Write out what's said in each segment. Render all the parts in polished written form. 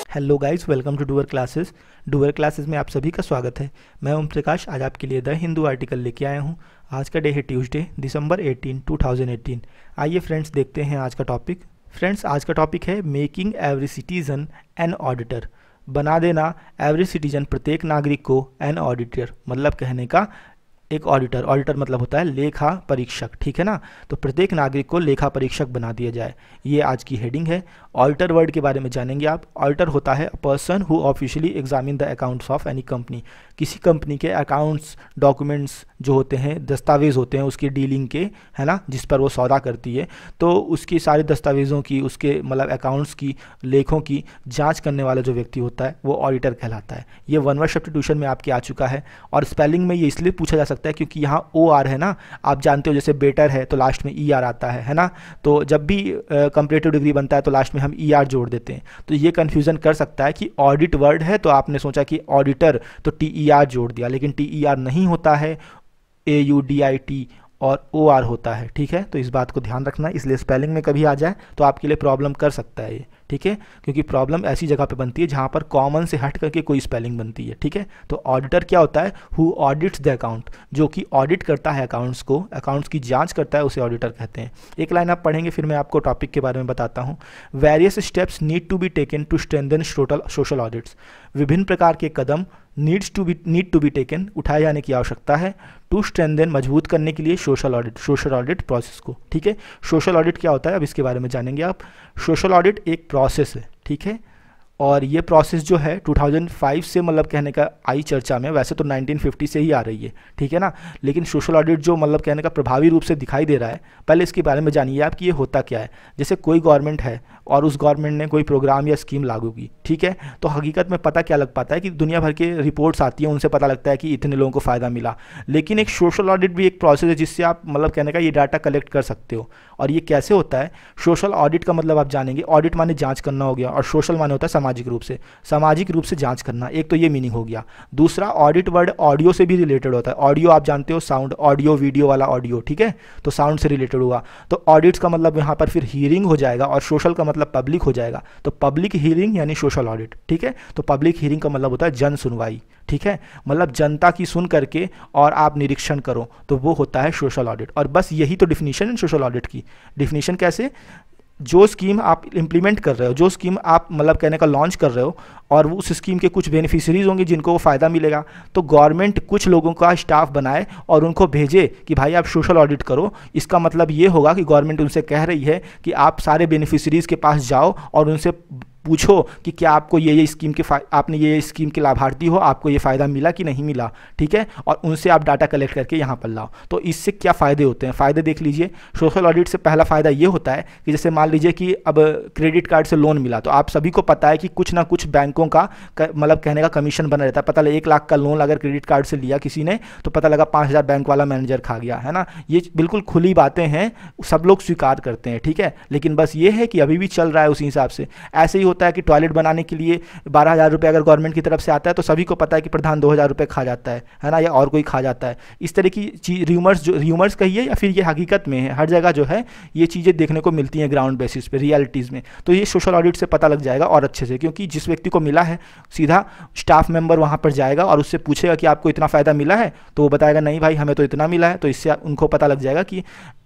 Hello guys, welcome to Doer classes. Doer classes में आप सभी का स्वागत है। मैं ओम प्रकाश आज आपके लिए द हिंदू आर्टिकल लेके आया हूँ। आज का डे है ट्यूसडे, दिसंबर 18, 2018। आइए फ्रेंड्स देखते हैं आज का टॉपिक। फ्रेंड्स आज का टॉपिक है making every citizen an auditor. बना देना एवरी सिटीजन, प्रत्येक नागरिक को, एन ऑडिटर मतलब कहने का एक ऑडिटर। ऑडिटर मतलब होता है लेखा परीक्षक, ठीक है ना। तो प्रत्येक नागरिक को लेखा परीक्षक बना दिया जाए, ये आज की हेडिंग है। ऑडिटर वर्ड के बारे में जानेंगे आप। ऑडिटर होता है a person who officially examine the accounts of any company. किसी कंपनी के अकाउंट्स, डॉक्यूमेंट्स जो होते हैं, दस्तावेज होते हैं उसकी डीलिंग के, है ना, जिस पर वो सौदा करती है, तो उसकी सारे दस्तावेज़ों की, उसके मतलब अकाउंट्स की, लेखों की जांच करने वाला जो व्यक्ति होता है वो ऑडिटर कहलाता है। ये वन वर्ड सब्स्टिट्यूशन में आपके आ चुका है। और स्पेलिंग में ये इसलिए पूछा जा सकता है क्योंकि यहाँ ओ आर है ना, आप जानते हो जैसे बेटर है तो लास्ट में ई आर आता है ना। तो जब भी कंपैरेटिव डिग्री बनता है तो लास्ट में हम ई आर जोड़ देते हैं। तो ये कन्फ्यूज़न कर सकता है कि ऑडिट वर्ड है तो आपने सोचा कि ऑडिटर तो टी ई आर जोड़ दिया, लेकिन टी ई आर नहीं होता है, ए यू डी आई टी और ओ आर होता है, ठीक है। तो इस बात को ध्यान रखना, इसलिए स्पेलिंग में कभी आ जाए तो आपके लिए प्रॉब्लम कर सकता है ये, ठीक है। क्योंकि प्रॉब्लम ऐसी जगह पे बनती है जहाँ पर कॉमन से हट करके कोई स्पेलिंग बनती है, ठीक है। तो ऑडिटर क्या होता है? हु ऑडिट्स द अकाउंट, जो कि ऑडिट करता है अकाउंट्स को, अकाउंट्स की जांच करता है, उसे ऑडिटर कहते हैं। एक लाइन आप पढ़ेंगे फिर मैं आपको टॉपिक के बारे में बताता हूँ। Various steps need to be taken to strengthen social audits. विभिन्न प्रकार के कदम नीड टू बी टेकन, उठाए जाने की आवश्यकता है, टू स्ट्रेंथन, मजबूत करने के लिए सोशल ऑडिट प्रोसेस को, ठीक है। सोशल ऑडिट क्या होता है अब इसके बारे में जानेंगे आप। सोशल ऑडिट एक प्रोसेस है, ठीक है। और ये प्रोसेस जो है 2005 से मतलब कहने का आई चर्चा में, वैसे तो 1950 से ही आ रही है, ठीक है ना। लेकिन सोशल ऑडिट जो मतलब कहने का प्रभावी रूप से दिखाई दे रहा है, पहले इसके बारे में जानिए आप कि ये होता क्या है। जैसे कोई गवर्नमेंट है और उस गवर्नमेंट ने कोई प्रोग्राम या स्कीम लागू की, ठीक है, तो हकीकत में पता क्या लग पाता है कि दुनिया भर के रिपोर्ट्स आती हैं, उनसे पता लगता है कि इतने लोगों को फ़ायदा मिला। लेकिन एक सोशल ऑडिट भी एक प्रोसेस है जिससे आप मतलब कहने का ये डाटा कलेक्ट कर सकते हो। और ये कैसे होता है? सोशल ऑडिट का मतलब आप जानेंगे, ऑडिट माने जांच करना हो गया, और सोशल माने होता है सामाजिक रूप से जांच करना, एक तो ये मीनिंग हो गया। दूसरा, ऑडिट वर्ड ऑडियो से भी रिलेटेड होता है। ऑडियो आप जानते हो, साउंड, ऑडियो वीडियो वाला ऑडियो, ठीक है, तो साउंड से रिलेटेड हुआ। तो ऑडिट्स का मतलब यहाँ पर फिर हियरिंग हो जाएगा, और सोशल का मतलब पब्लिक हो जाएगा। तो पब्लिक हियरिंग यानी सोशल ऑडिट, ठीक है। तो पब्लिक हियरिंग का मतलब होता है जन सुनवाई, ठीक है, मतलब जनता की सुन करके और आप निरीक्षण करो, तो वो होता है सोशल ऑडिट। और बस यही तो डिफिनीशन है सोशल ऑडिट की। डिफिनीशन कैसे? जो स्कीम आप इम्प्लीमेंट कर रहे हो, जो स्कीम आप मतलब कहने का लॉन्च कर रहे हो, और उस स्कीम के कुछ बेनिफिशरीज होंगे जिनको वो फ़ायदा मिलेगा, तो गवर्नमेंट कुछ लोगों का स्टाफ बनाए और उनको भेजे कि भाई आप सोशल ऑडिट करो। इसका मतलब ये होगा कि गवर्नमेंट उनसे कह रही है कि आप सारे बेनिफिशरीज के पास जाओ और उनसे पूछो कि क्या आपको ये स्कीम के आपने ये स्कीम के लाभार्थी हो, आपको ये फ़ायदा मिला कि नहीं मिला, ठीक है। और उनसे आप डाटा कलेक्ट करके यहाँ पर लाओ। तो इससे क्या फ़ायदे होते हैं? फ़ायदे देख लीजिए। सोशल ऑडिट से पहला फ़ायदा ये होता है कि जैसे मान लीजिए कि अब क्रेडिट कार्ड से लोन मिला, तो आप सभी को पता है कि कुछ ना कुछ बैंकों का मतलब कहने का कमीशन बना रहता है। पता लगे 1 लाख का लोन अगर क्रेडिट कार्ड से लिया किसी ने, तो पता लगा 5,000 बैंक वाला मैनेजर खा गया, है ना। ये बिल्कुल खुली बातें हैं, सब लोग स्वीकार करते हैं, ठीक है। लेकिन बस ये है कि अभी भी चल रहा है उसी हिसाब से। ऐसे ही होता है कि टॉयलेट बनाने के लिए 12,000 रुपये अगर गवर्नमेंट की तरफ से आता है तो सभी को पता है कि प्रधान 2,000 रुपये खा जाता है ना, या और कोई खा जाता है। इस तरह की चीज र्यूमर्स कहिए या फिर ये हकीकत में है, हर जगह जो है ये चीज़ें देखने को मिलती हैं ग्राउंड बेसिस पे, रियलिटीज़ में। तो ये सोशल ऑडिट से पता लग जाएगा और अच्छे से, क्योंकि जिस व्यक्ति को मिला है सीधा स्टाफ मेंबर वहाँ पर जाएगा और उससे पूछेगा कि आपको इतना फ़ायदा मिला है, तो वो बताएगा नहीं भाई हमें तो इतना मिला है। तो इससे उनको पता लग जाएगा कि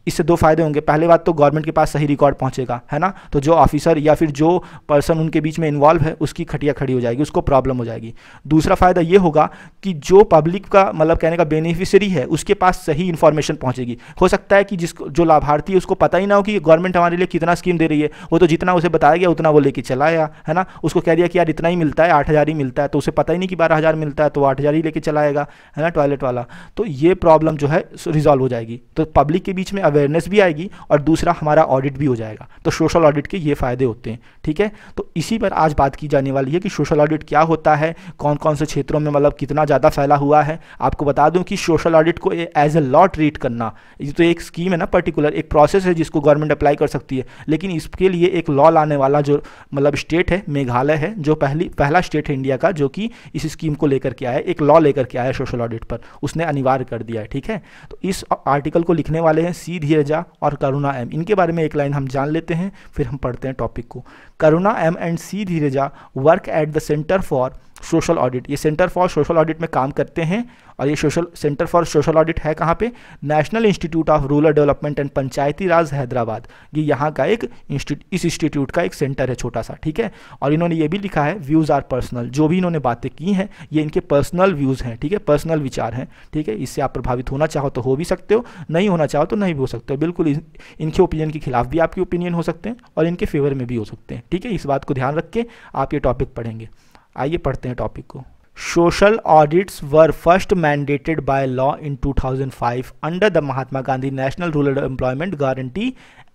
इससे 2 फायदे होंगे। पहले बात तो गवर्नमेंट के पास सही रिकॉर्ड पहुंचेगा, है ना। तो जो ऑफिसर या फिर जो पर्सन उनके बीच में इन्वॉल्व है उसकी खटिया खड़ी हो जाएगी, उसको प्रॉब्लम हो जाएगी। दूसरा फ़ायदा ये होगा कि जो पब्लिक का मतलब कहने का बेनिफिशियरी है उसके पास सही इन्फॉर्मेशन पहुंचेगी। हो सकता है कि जो लाभार्थी है उसको पता ही ना हो कि गवर्नमेंट हमारे लिए कितना स्कीम दे रही है, वो तो जितना उसे बताया गया उतना वो लेके चला आया, है ना। उसको कह दिया कि यार इतना ही मिलता है, 8,000 ही मिलता है, तो उसे पता ही नहीं कि 12,000 मिलता है, तो 8,000 ही लेके चला आएगा, है ना, टॉयलेट वाला। तो ये प्रॉब्लम जो है रिजॉल्व हो जाएगी। तो पब्लिक के बीच में अवेयरनेस भी आएगी और दूसरा हमारा ऑडिट भी हो जाएगा। तो सोशल ऑडिट के ये फायदे होते हैं, ठीक है। तो इसी पर आज बात की जाने वाली है कि सोशल ऑडिट क्या होता है, कौन कौन से क्षेत्रों में मतलब कितना ज़्यादा फैला हुआ है। आपको बता दूं कि सोशल ऑडिट को एज ए लॉ ट्रीट करना, ये तो एक स्कीम है ना, पर्टिकुलर एक प्रोसेस है जिसको गवर्नमेंट अप्लाई कर सकती है, लेकिन इसके लिए एक लॉ लाने वाला जो मतलब स्टेट है मेघालय है, जो पहला स्टेट है इंडिया का जो कि इस स्कीम को लेकर के आया है, एक लॉ लेकर के आया है सोशल ऑडिट पर, उसने अनिवार्य कर दिया है, ठीक है। तो इस आर्टिकल को लिखने वाले हैं सी धीरजा और करुणा एम, इनके बारे में एक लाइन हम जान लेते हैं, फिर हम पढ़ते हैं टॉपिक को। करुणा एम एंड सी धीरजा work at the centre for social audit, ये सेंटर फॉर सोशल ऑडिट में काम करते हैं। और ये सेंटर फॉर सोशल ऑडिट है कहाँ पे? National institute of rural development and Panchayati Raj Hyderabad, ये यहाँ का एक इस इंस्टीट्यूट का एक सेंटर है छोटा सा, ठीक है। और इन्होंने ये भी लिखा है व्यूज़ आर पर्सनल, जो भी इन्होंने बातें की हैं ये इनके पर्सनल व्यूज़ हैं, ठीक है, पर्सनल विचार हैं, ठीक है। इससे आप प्रभावित होना चाहो तो हो भी सकते हो, नहीं होना चाहो तो नहीं भी हो सकते हो, बिल्कुल इनके ओपिनियन के खिलाफ भी आपके ओपिनियन हो सकते हैं और इनके फेवर में भी हो सकते हैं, ठीक है। इस बात को ध्यान रख के आप ये टॉपिक पढ़ेंगे। आइए पढ़ते हैं टॉपिक को। Social audits were first mandated by law in 2005 under the Mahatma Gandhi national rural employment guarantee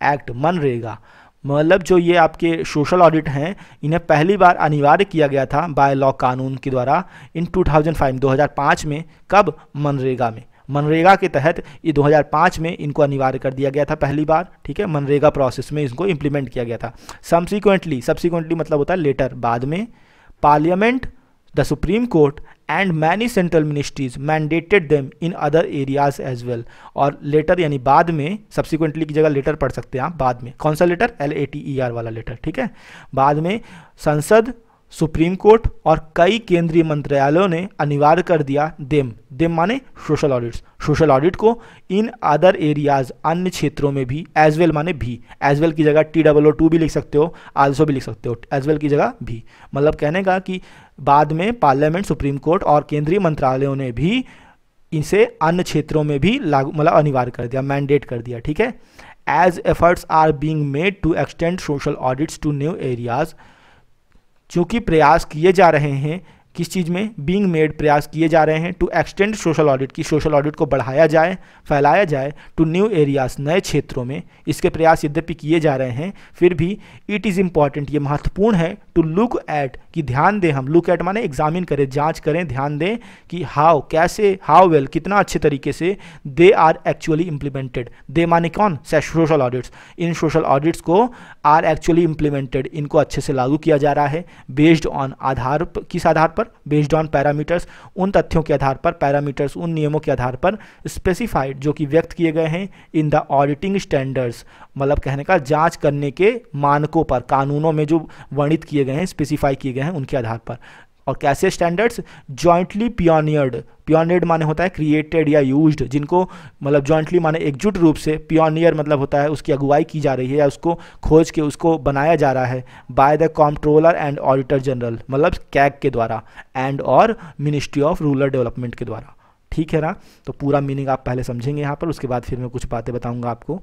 act, MNREGA. मतलब जो ये आपके सोशल ऑडिट हैं इन्हें पहली बार अनिवार्य किया गया था बाय लॉ, कानून के द्वारा, इन 2005 में। कब? मनरेगा में। मनरेगा के तहत ये 2005 में इनको अनिवार्य कर दिया गया था पहली बार, ठीक है। मनरेगा प्रोसेस में इसको इम्प्लीमेंट किया गया था। सब्सिक्वेंटली मतलब होता है लेटर, बाद में, Parliament, the Supreme Court and many central ministries mandated them in other areas as well. और लेटर यानी बाद में, सब्सिक्वेंटली की जगह लेटर पढ़ सकते हैं आप, बाद में। कौन सा लेटर? LATER वाला लेटर, ठीक है। बाद में संसद, सुप्रीम कोर्ट और कई केंद्रीय मंत्रालयों ने अनिवार्य कर दिया देम माने सोशल ऑडिट्स, सोशल ऑडिट को इन अदर एरियाज, अन्य क्षेत्रों में भी, एज वेल माने भी, एज वेल की जगह TOO भी लिख सकते हो, आल्सो भी लिख सकते हो, एज वेल की जगह भी। मतलब कहने का कि बाद में पार्लियामेंट, सुप्रीम कोर्ट और केंद्रीय मंत्रालयों ने भी इसे अन्य क्षेत्रों में भी लागू, मतलब अनिवार्य कर दिया, मैंडेट कर दिया, ठीक है। As efforts are being made to extend social audits to new areas, चूँकि प्रयास किए जा रहे हैं, किस चीज़ में? बीइंग मेड, प्रयास किए जा रहे हैं, टू एक्सटेंड सोशल ऑडिट, की सोशल ऑडिट को बढ़ाया जाए, फैलाया जाए, टू न्यू एरियाज, नए क्षेत्रों में। इसके प्रयास यद्यपि किए जा रहे हैं, फिर भी इट इज़ इम्पॉर्टेंट, ये महत्वपूर्ण है, टू लुक एट, कि ध्यान दें हम, लुक एट माने एग्जामिन करें, जांच करें, ध्यान दें कि हाउ, कैसे, हाउ वेल, कितना अच्छे तरीके से दे आर एक्चुअली इम्प्लीमेंटेड। दे माने कौन? सोशल ऑडिट्स, इन सोशल ऑडिट्स को आर एक्चुअली इम्प्लीमेंटेड, इनको अच्छे से लागू किया जा रहा है। बेस्ड ऑन, आधार, किस आधार पर? बेस्ड ऑन पैरामीटर्स, उन तथ्यों के आधार पर, पैरामीटर्स, उन नियमों के आधार पर, स्पेसिफाइड, जो कि व्यक्त किए गए हैं, इन द ऑडिटिंग स्टैंडर्ड्स, मतलब कहने का जांच करने के मानकों पर, कानूनों में जो वर्णित किए गए हैं, स्पेसिफाई किए गए हैं, उनके आधार पर। और कैसे स्टैंडर्ड्स? जॉइंटली पियोनियर्ड माने होता है क्रिएटेड या यूज्ड, जिनको मतलब जॉइंटली माने एकजुट रूप से, पियोनियर मतलब होता है उसकी अगुवाई की जा रही है या उसको खोज के उसको बनाया जा रहा है, by the controller and auditor general, मतलब कैग के द्वारा, एंड और मिनिस्ट्री ऑफ रूरल डेवलपमेंट के द्वारा, ठीक है ना। तो पूरा मीनिंग आप पहले समझेंगे यहाँ पर, उसके बाद फिर मैं कुछ बातें बताऊँगा आपको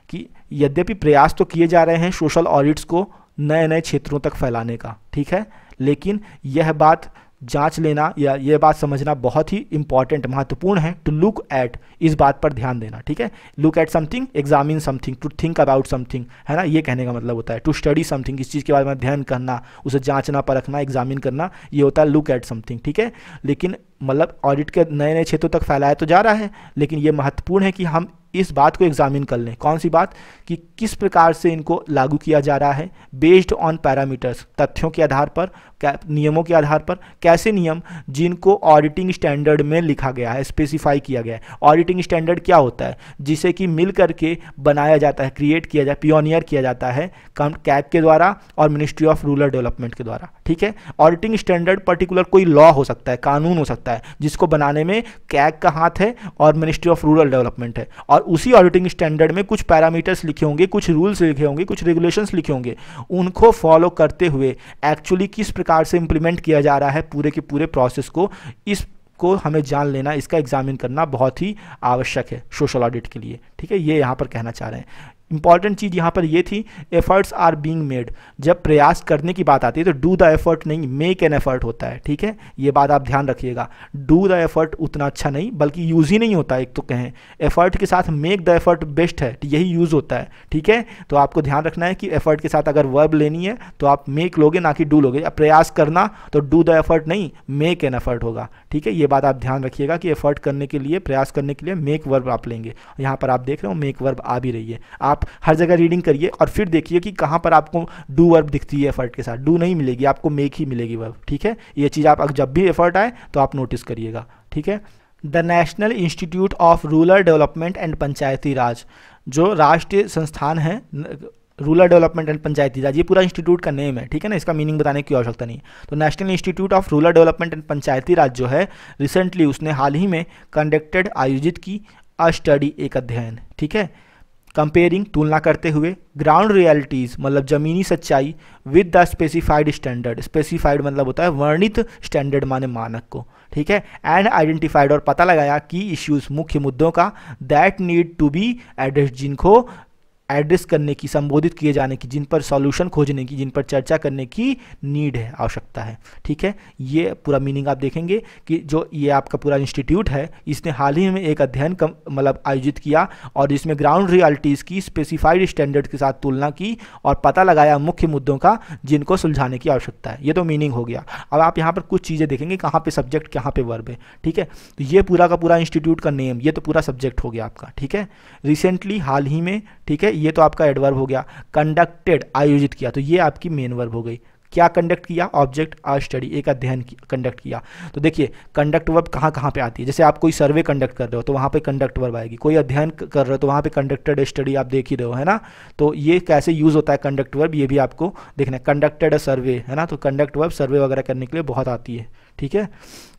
कि यद्यपि प्रयास तो किए जा रहे हैं सोशल ऑडिट्स को नए नए क्षेत्रों तक फैलाने का, ठीक है, लेकिन यह बात जांच लेना या यह बात समझना बहुत ही इंपॉर्टेंट, महत्वपूर्ण है, टू लुक एट, इस बात पर ध्यान देना, ठीक है। Look at something, examine something, to think about something, है ना, ये कहने का मतलब होता है। टू स्टडी समथिंग, इस चीज़ के बारे में अध्ययन करना, उसे जांचना, परखना, एग्जामिन करना, ये होता है लुक एट समथिंग, ठीक है। लेकिन मतलब ऑडिट के नए नए क्षेत्रों तक फैलाया तो जा रहा है, लेकिन ये महत्वपूर्ण है कि हम इस बात को एग्जामिन कर लें। कौन सी बात? कि किस प्रकार से इनको लागू किया जा रहा है, बेस्ड ऑन पैरामीटर्स, तथ्यों के आधार पर, नियमों के आधार पर। कैसे नियम? जिनको ऑडिटिंग स्टैंडर्ड में लिखा गया है, स्पेसिफाई किया गया है। ऑडिटिंग स्टैंडर्ड क्या होता है? जिसे कि मिल करके बनाया जाता है, क्रिएट किया जाए, पियोनियर किया जाता है कैग के द्वारा और मिनिस्ट्री ऑफ रूरल डेवलपमेंट के द्वारा, ठीक है। ऑडिटिंग स्टैंडर्ड पर्टिकुलर कोई लॉ हो सकता है, कानून हो सकता है, जिसको बनाने में कैग का हाथ है और मिनिस्ट्री ऑफ रूरल डेवलपमेंट है। और उसी ऑडिटिंग स्टैंडर्ड में कुछ पैरामीटर्स लिखे होंगे, कुछ रूल्स लिखे होंगे, कुछ रेगुलेशंस लिखे होंगे, उनको फॉलो करते हुए एक्चुअली किस प्रकार से इंप्लीमेंट किया जा रहा है पूरे के पूरे प्रोसेस को, इसको हमें जान लेना, इसका एग्जामिन करना बहुत ही आवश्यक है सोशल ऑडिट के लिए, ठीक है। ये यहाँ पर कहना चाह रहे हैं। इंपॉर्टेंट चीज़ यहाँ पर ये थी, एफर्ट्स आर बीइंग मेड, जब प्रयास करने की बात आती है तो डू द एफर्ट नहीं, मेक एन एफर्ट होता है, ठीक है। ये बात आप ध्यान रखिएगा, डू द एफर्ट उतना अच्छा नहीं, बल्कि यूज़ ही नहीं होता, एक तो कहें एफर्ट के साथ मेक द एफर्ट बेस्ट है, यही यूज़ होता है, ठीक है। तो आपको ध्यान रखना है कि एफर्ट के साथ अगर वर्ब लेनी है तो आप मेक लोगे, ना कि डू लोगे। अब प्रयास करना तो डू द एफर्ट नहीं, मेक एन एफर्ट होगा, ठीक है। ये बात आप ध्यान रखिएगा कि एफर्ट करने के लिए, प्रयास करने के लिए मेक वर्ब आप लेंगे। यहाँ पर आप देख रहे हो मेक वर्ब आ भी रही है। आप हर जगह रीडिंग करिए और फिर देखिए कि कहाँ पर आपको डू वर्ब दिखती है एफर्ट के साथ, डू नहीं मिलेगी, आपको मेक ही मिलेगी वर्ब, ठीक है। ये चीज़ आप जब भी एफर्ट आए तो आप नोटिस करिएगा, ठीक है। The national institute of rural development and Panchayati Raj, जो राष्ट्रीय संस्थान है rural development and Panchayati Raj, ये पूरा इंस्टीट्यूट का नेम है, ठीक है ना, इसका मीनिंग बताने की आवश्यकता नहीं है। तो national institute of rural development and Panchayati Raj जो है, रिसेंटली उसने हाल ही में कंडक्टेड आयोजित की अ स्टडी, एक अध्ययन, ठीक है, कंपेयरिंग तुलना करते हुए ग्राउंड रियलिटीज़ मतलब ज़मीनी सच्चाई with the specified standard, specified मतलब होता है वर्णित स्टैंडर्ड माने मानक को, ठीक है, एंड आइडेंटिफाइड और पता लगाया की इश्यूज मुख्य मुद्दों का that need to be address, जिनको एड्रेस करने की, संबोधित किए जाने की, जिन पर सॉल्यूशन खोजने की, जिन पर चर्चा करने की नीड है, आवश्यकता है, ठीक है। ये पूरा मीनिंग आप देखेंगे कि जो ये आपका पूरा इंस्टीट्यूट है, इसने हाल ही में एक अध्ययन मतलब आयोजित किया और इसमें ग्राउंड रियलिटीज़ की स्पेसिफाइड स्टैंडर्ड के साथ तुलना की और पता लगाया मुख्य मुद्दों का जिनको सुलझाने की आवश्यकता है। ये तो मीनिंग हो गया। अब आप यहाँ पर कुछ चीज़ें देखेंगे, कहाँ पे सब्जेक्ट, कहाँ पे वर्ब है, ठीक है। तो ये पूरा का पूरा इंस्टीट्यूट का नेम, ये तो पूरा सब्जेक्ट हो गया आपका, ठीक है। रिसेंटली, हाल ही में, ठीक है, ये तो आपका एडवर्ब हो गया। कंडक्टेड आयोजित किया, तो ये आपकी मेन वर्ब हो गई। क्या कंडक्ट किया? ऑब्जेक्ट अ स्टडी, एक अध्ययन कंडक्ट किया। तो देखिए कंडक्ट वर्ब कहाँ कहाँ पे आती है, जैसे आप कोई सर्वे कंडक्ट कर रहे हो तो वहाँ पे कंडक्ट वर्ब आएगी, कोई अध्ययन कर रहे हो तो वहाँ पे कंडक्टेड स्टडी आप देख ही रहे हो, है ना। तो ये कैसे यूज़ होता है कंडक्ट वर्ब, ये भी आपको देखना है। कंडक्टेड अ सर्वे, है ना, तो कंडक्ट वर्ब सर्वे वगैरह करने के लिए बहुत आती है, ठीक है।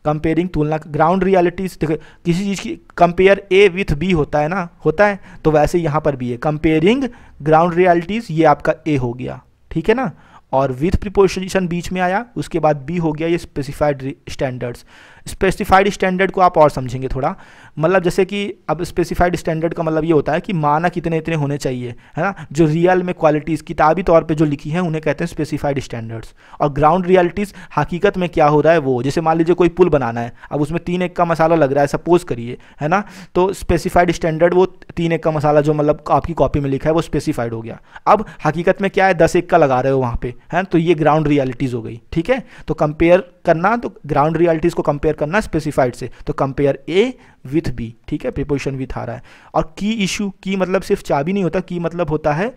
कंपेयरिंग तुलना, ग्राउंड रियलिटीज, देखो किसी चीज़ की कंपेयर ए विथ बी होता है ना, होता है, तो वैसे यहाँ पर भी है कंपेयरिंग ग्राउंड रियलिटीज, ये आपका ए हो गया, ठीक है ना, और विथ प्रीपोजिशन बीच में आया, उसके बाद बी हो गया ये स्पेसिफाइड स्टैंडर्ड्स। स्पेसिफाइड स्टैंडर्ड को आप और समझेंगे थोड़ा, मतलब जैसे कि अब स्पेसिफाइड स्टैंडर्ड का मतलब ये होता है कि मानक इतने इतने होने चाहिए, है ना, जो रियल में क्वालिटीज़ किताबी तौर पे जो लिखी है उन्हें कहते हैं स्पेसिफाइड स्टैंडर्ड्स। और ग्राउंड रियलिटीज़ हकीकत में क्या हो रहा है वो, जैसे मान लीजिए कोई पुल बनाना है, अब उसमें 3 एक का मसाला लग रहा है, सपोज करिए, है ना, तो स्पेसिफाइड स्टैंडर्ड वो 3 एक का मसाला जो मतलब आपकी कॉपी में लिखा है वो स्पेसिफाइड हो गया। अब हकीकत में क्या है, 10 एक का लगा रहे हो वहाँ पे, है, तो ये ग्राउंड रियलिटीज़ हो गई, ठीक है। तो कंपेयर करना, तो ग्राउंड रियलिटीज़ को कंपेयर करना स्पेसिफाइड से, तो कंपेयर ए विथ बी, ठीक है, प्रीपोजिशन विथ आ रहा है। और की इशू, की मतलब सिर्फ चाबी नहीं होता, की मतलब होता है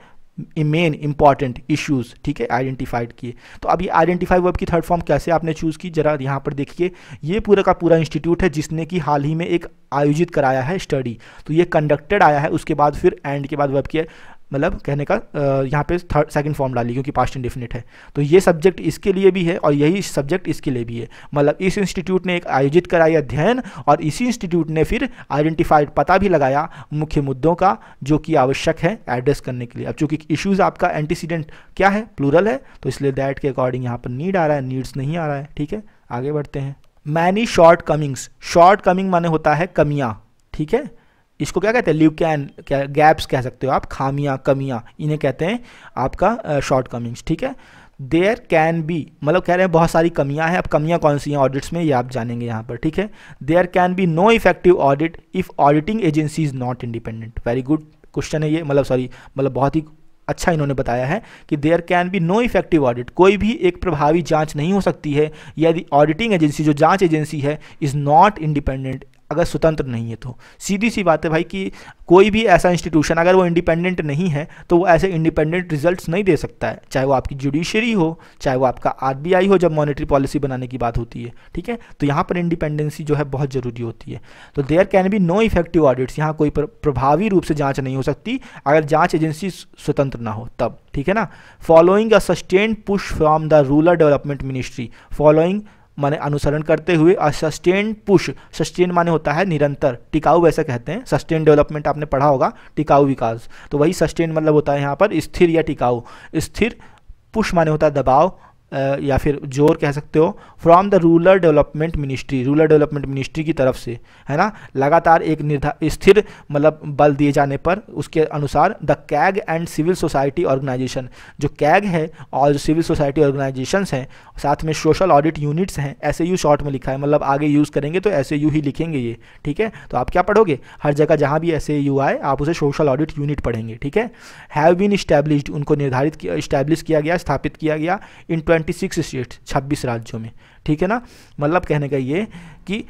मेन इंपॉर्टेंट इश्यूज, ठीक है, आइडेंटिफाइड किए। तो अब ये आइडेंटिफाई वर्ब की थर्ड फॉर्म कैसे आपने चूज़ की, जरा यहाँ पर देखिए। ये पूरा का पूरा इंस्टीट्यूट है जिसने कि हाल ही में एक आयोजित कराया है स्टडी, तो ये कंडक्टेड आया है, उसके बाद फिर एंड के बाद वर्ब की मतलब कहने का यहाँ पे सेकंड फॉर्म डाली क्योंकि पास्ट इंडेफिनिट है। तो ये सब्जेक्ट इसके लिए भी है और यही सब्जेक्ट इसके लिए भी है, मतलब इस इंस्टीट्यूट ने एक आयोजित कराया अध्ययन और इसी इंस्टीट्यूट ने फिर आइडेंटिफाइड, पता भी लगाया मुख्य मुद्दों का जो कि आवश्यक है एड्रेस करने के लिए। अब चूंकि इश्यूज आपका एंटीसीडेंट क्या है, प्लूरल है, तो इसलिए दैट के अकॉर्डिंग यहाँ पर नीड आ रहा है, नीड्स नहीं आ रहा है, ठीक है। आगे बढ़ते हैं। Many shortcomings, shortcoming माने होता है कमियाँ, ठीक है, इसको क्या कहते हैं, लीव कैन, क्या गैप्स कह सकते हो आप, खामियां, कमियां, इन्हें कहते हैं आपका शॉर्ट कमिंग्स, ठीक है। देयर कैन बी मतलब कह रहे हैं बहुत सारी कमियां हैं। अब कमियां कौन सी हैं ऑडिट्स में, ये आप जानेंगे यहाँ पर, ठीक है। There can be no effective audit if auditing agency is not independent. Very good question है ये, मतलब बहुत ही अच्छा इन्होंने बताया है कि there can be no effective audit, कोई भी एक प्रभावी जांच नहीं हो सकती है यदि ऑडिटिंग एजेंसी, जो जांच एजेंसी है, इज़ नॉट इंडिपेंडेंट, अगर स्वतंत्र नहीं है। तो सीधी सी बात है भाई कि कोई भी ऐसा इंस्टीट्यूशन अगर वो इंडिपेंडेंट नहीं है तो वो ऐसे इंडिपेंडेंट रिजल्ट्स नहीं दे सकता है, चाहे वो आपकी जुडिशरी हो, चाहे वो आपका आरबीआई हो, जब मॉनेटरी पॉलिसी बनाने की बात होती है, ठीक है। तो यहाँ पर इंडिपेंडेंसी जो है बहुत ज़रूरी होती है। तो there can be no effective audits, यहाँ कोई प्रभावी रूप से जाँच नहीं हो सकती अगर जाँच एजेंसी स्वतंत्र ना हो तब, ठीक है ना। Following a sustained push from the rural development ministry, following माने अनुसरण करते हुए, सस्टेन पुश, सस्टेन माने होता है निरंतर, टिकाऊ वैसे कहते हैं, सस्टेन डेवलपमेंट आपने पढ़ा होगा, टिकाऊ विकास, तो वही सस्टेन मतलब होता है यहाँ पर स्थिर या टिकाऊ। स्थिर, पुश माने होता है दबाव या फिर जोर कह सकते हो, from the rural development ministry, rural development ministry की तरफ से, है ना, लगातार एक स्थिर मतलब बल दिए जाने पर, उसके अनुसार the CAG and civil society organisation, जो कैग है और जो सिविल सोसाइटी ऑर्गेनाइजेशंस हैं, साथ में सोशल ऑडिट यूनिट्स हैं, SAU शॉर्ट में लिखा है, मतलब आगे यूज़ करेंगे तो SAU ही लिखेंगे ये, ठीक है। तो आप क्या पढ़ोगे, हर जगह जहाँ भी SAU आए आप उसे सोशल ऑडिट यूनिट पढ़ेंगे, ठीक है। हैव बीन इस्टेब्लिश्ड, उनको निर्धारित किया, इस्टेब्लिश किया गया, स्थापित किया गया इन 26 स्टेट्स, 26 राज्यों में, ठीक है ना। मतलब कहने का ये कि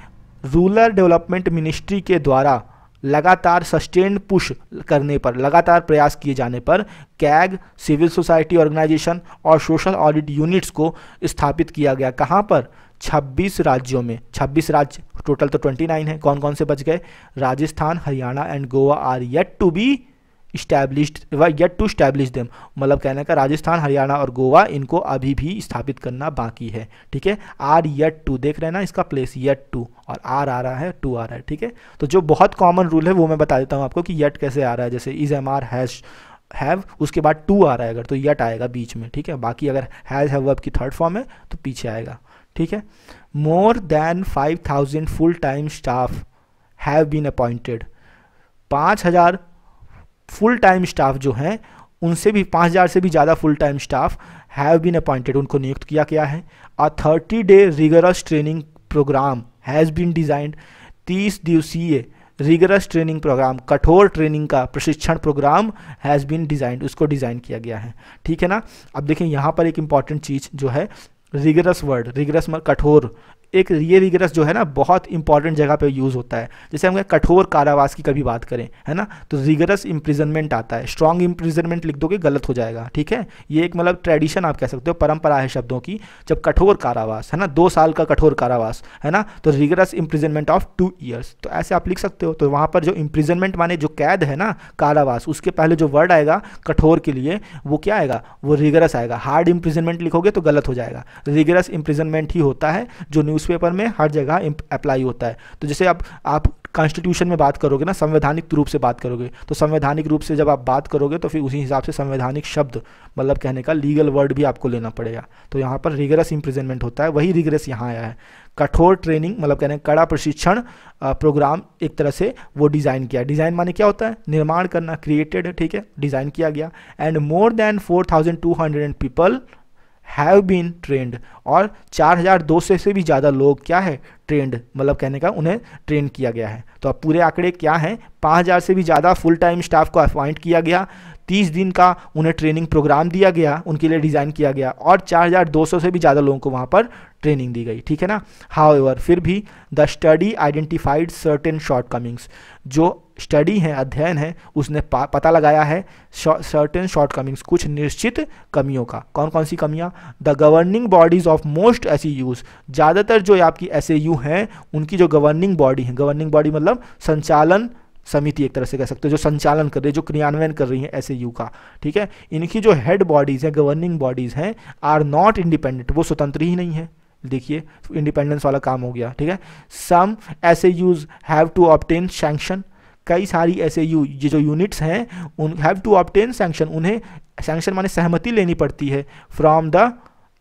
रूरल डेवलपमेंट मिनिस्ट्री के द्वारा लगातार सस्टेन्ड पुश करने पर, लगातार प्रयास किए जाने पर कैग, सिविल सोसाइटी ऑर्गेनाइजेशन और सोशल ऑडिट यूनिट्स को स्थापित किया गया। कहाँ पर, 26 राज्यों में। 26 राज्य, टोटल तो 29 है, कौन कौन से बच गए, Rajasthan, Haryana and Goa are yet to be established yet to establish them, मतलब कहने का राजस्थान, हरियाणा और गोवा इनको अभी भी स्थापित करना बाकी है, ठीक है। आर येट टू, देख रहे हैं ना इसका प्लेस, येट टू, और आर आ रहा है, टू आ रहा है, ठीक है। तो जो बहुत कॉमन रूल है वो मैं बता देता हूँ आपको कि येट कैसे आ रहा है। जैसे is am are has have, उसके बाद टू आ रहा है अगर, तो येट आएगा बीच में, ठीक है। बाकी अगर हैज हैव वर्ब की थर्ड फॉर्म है तो पीछे आएगा, ठीक है। More than 5000 full time staff have been appointed, 5000 full time staff जो हैं उनसे भी 5000 से भी ज़्यादा full time staff have been appointed, उनको नियुक्त किया गया है। A 30-day rigorous training programme has been designed, 30 दिवसीय रिगरस ट्रेनिंग प्रोग्राम, कठोर ट्रेनिंग का प्रशिक्षण प्रोग्राम हैज़ बीन डिज़ाइंड, उसको डिज़ाइन किया गया है, ठीक है ना। अब देखें यहाँ पर एक इंपॉर्टेंट चीज़ जो है, रिगरस वर्ड, रिगरस मतलब कठोर, एक ये रिगरस जो है ना बहुत इंपॉर्टेंट जगह पे यूज़ होता है। जैसे हम कठोर कारावास की कभी बात करें, है ना, तो रिगरस इम्प्रिजनमेंट आता है, स्ट्रॉन्ग इम्प्रिजनमेंट लिख दोगे गलत हो जाएगा, ठीक है। ये एक मतलब ट्रेडिशन आप कह सकते हो, परंपरा है शब्दों की। जब कठोर कारावास है ना, 2 साल का कठोर कारावास है ना, तो रिगरस इम्प्रिजनमेंट ऑफ 2 years, तो ऐसे आप लिख सकते हो। तो वहाँ पर जो इम्प्रिजनमेंट माने जो कैद है ना, कारावास, उसके पहले जो वर्ड आएगा कठोर के लिए वो क्या आएगा, वो रिगरस आएगा। हार्ड इम्प्रिजनमेंट लिखोगे तो गलत हो जाएगा, रिगरस इम्प्रिजनमेंट ही होता है जो न्यूज़पेपर में हर जगह अप्लाई होता है। तो जैसे अब आप कॉन्स्टिट्यूशन में बात करोगे ना, संवैधानिक रूप से बात करोगे, तो संवैधानिक रूप से जब आप बात करोगे तो फिर उसी हिसाब से संवैधानिक शब्द मतलब कहने का लीगल वर्ड भी आपको लेना पड़ेगा। तो यहाँ पर रिगरस इम्प्रिजनमेंट होता है, वही रिगरस यहाँ आया है। कठोर ट्रेनिंग मतलब कहने कड़ा प्रशिक्षण प्रोग्राम एक तरह से वो डिज़ाइन किया। डिज़ाइन माने क्या होता है, निर्माण करना, क्रिएटेड, ठीक है, डिज़ाइन किया गया। And more than 4200 people have been trained, और 4200 से भी ज़्यादा लोग क्या है, ट्रेंड, मतलब कहने का उन्हें ट्रेन किया गया है। तो अब पूरे आंकड़े क्या हैं, 5000 से भी ज़्यादा फुल टाइम स्टाफ को अपॉइंट किया गया, 30 दिन का उन्हें ट्रेनिंग प्रोग्राम दिया गया, उनके लिए डिज़ाइन किया गया, और 4200 से भी ज़्यादा लोगों को वहाँ पर ट्रेनिंग दी गई, ठीक है ना। हाउएवर, फिर भी the study identified certain shortcomings, जो स्टडी है, अध्ययन है, उसने पता लगाया है सर्टेन शॉर्टकमिंग्स, कुछ निश्चित कमियों का। कौन कौन सी कमियाँ, the governing bodies of most SAUs, ज़्यादातर जो आपकी SAU हैं उनकी जो गवर्निंग बॉडी है, गवर्निंग बॉडी मतलब संचालन समिति एक तरह से कह सकते हो, जो संचालन कर रही है, जो क्रियान्वयन कर रही है SAU का, ठीक है, इनकी जो हेड बॉडीज़ हैं, गवर्निंग बॉडीज़ हैं, आर नॉट इंडिपेंडेंट, वो स्वतंत्र ही नहीं है। देखिए इंडिपेंडेंस वाला काम हो गया, ठीक है। Some SAUs have to obtain sanction, कई सारी SAU ये जो यूनिट्स हैं उन हैव टू ऑब्टेन सैंक्शन, उन्हें सैंक्शन माने सहमति लेनी पड़ती है फ्रॉम द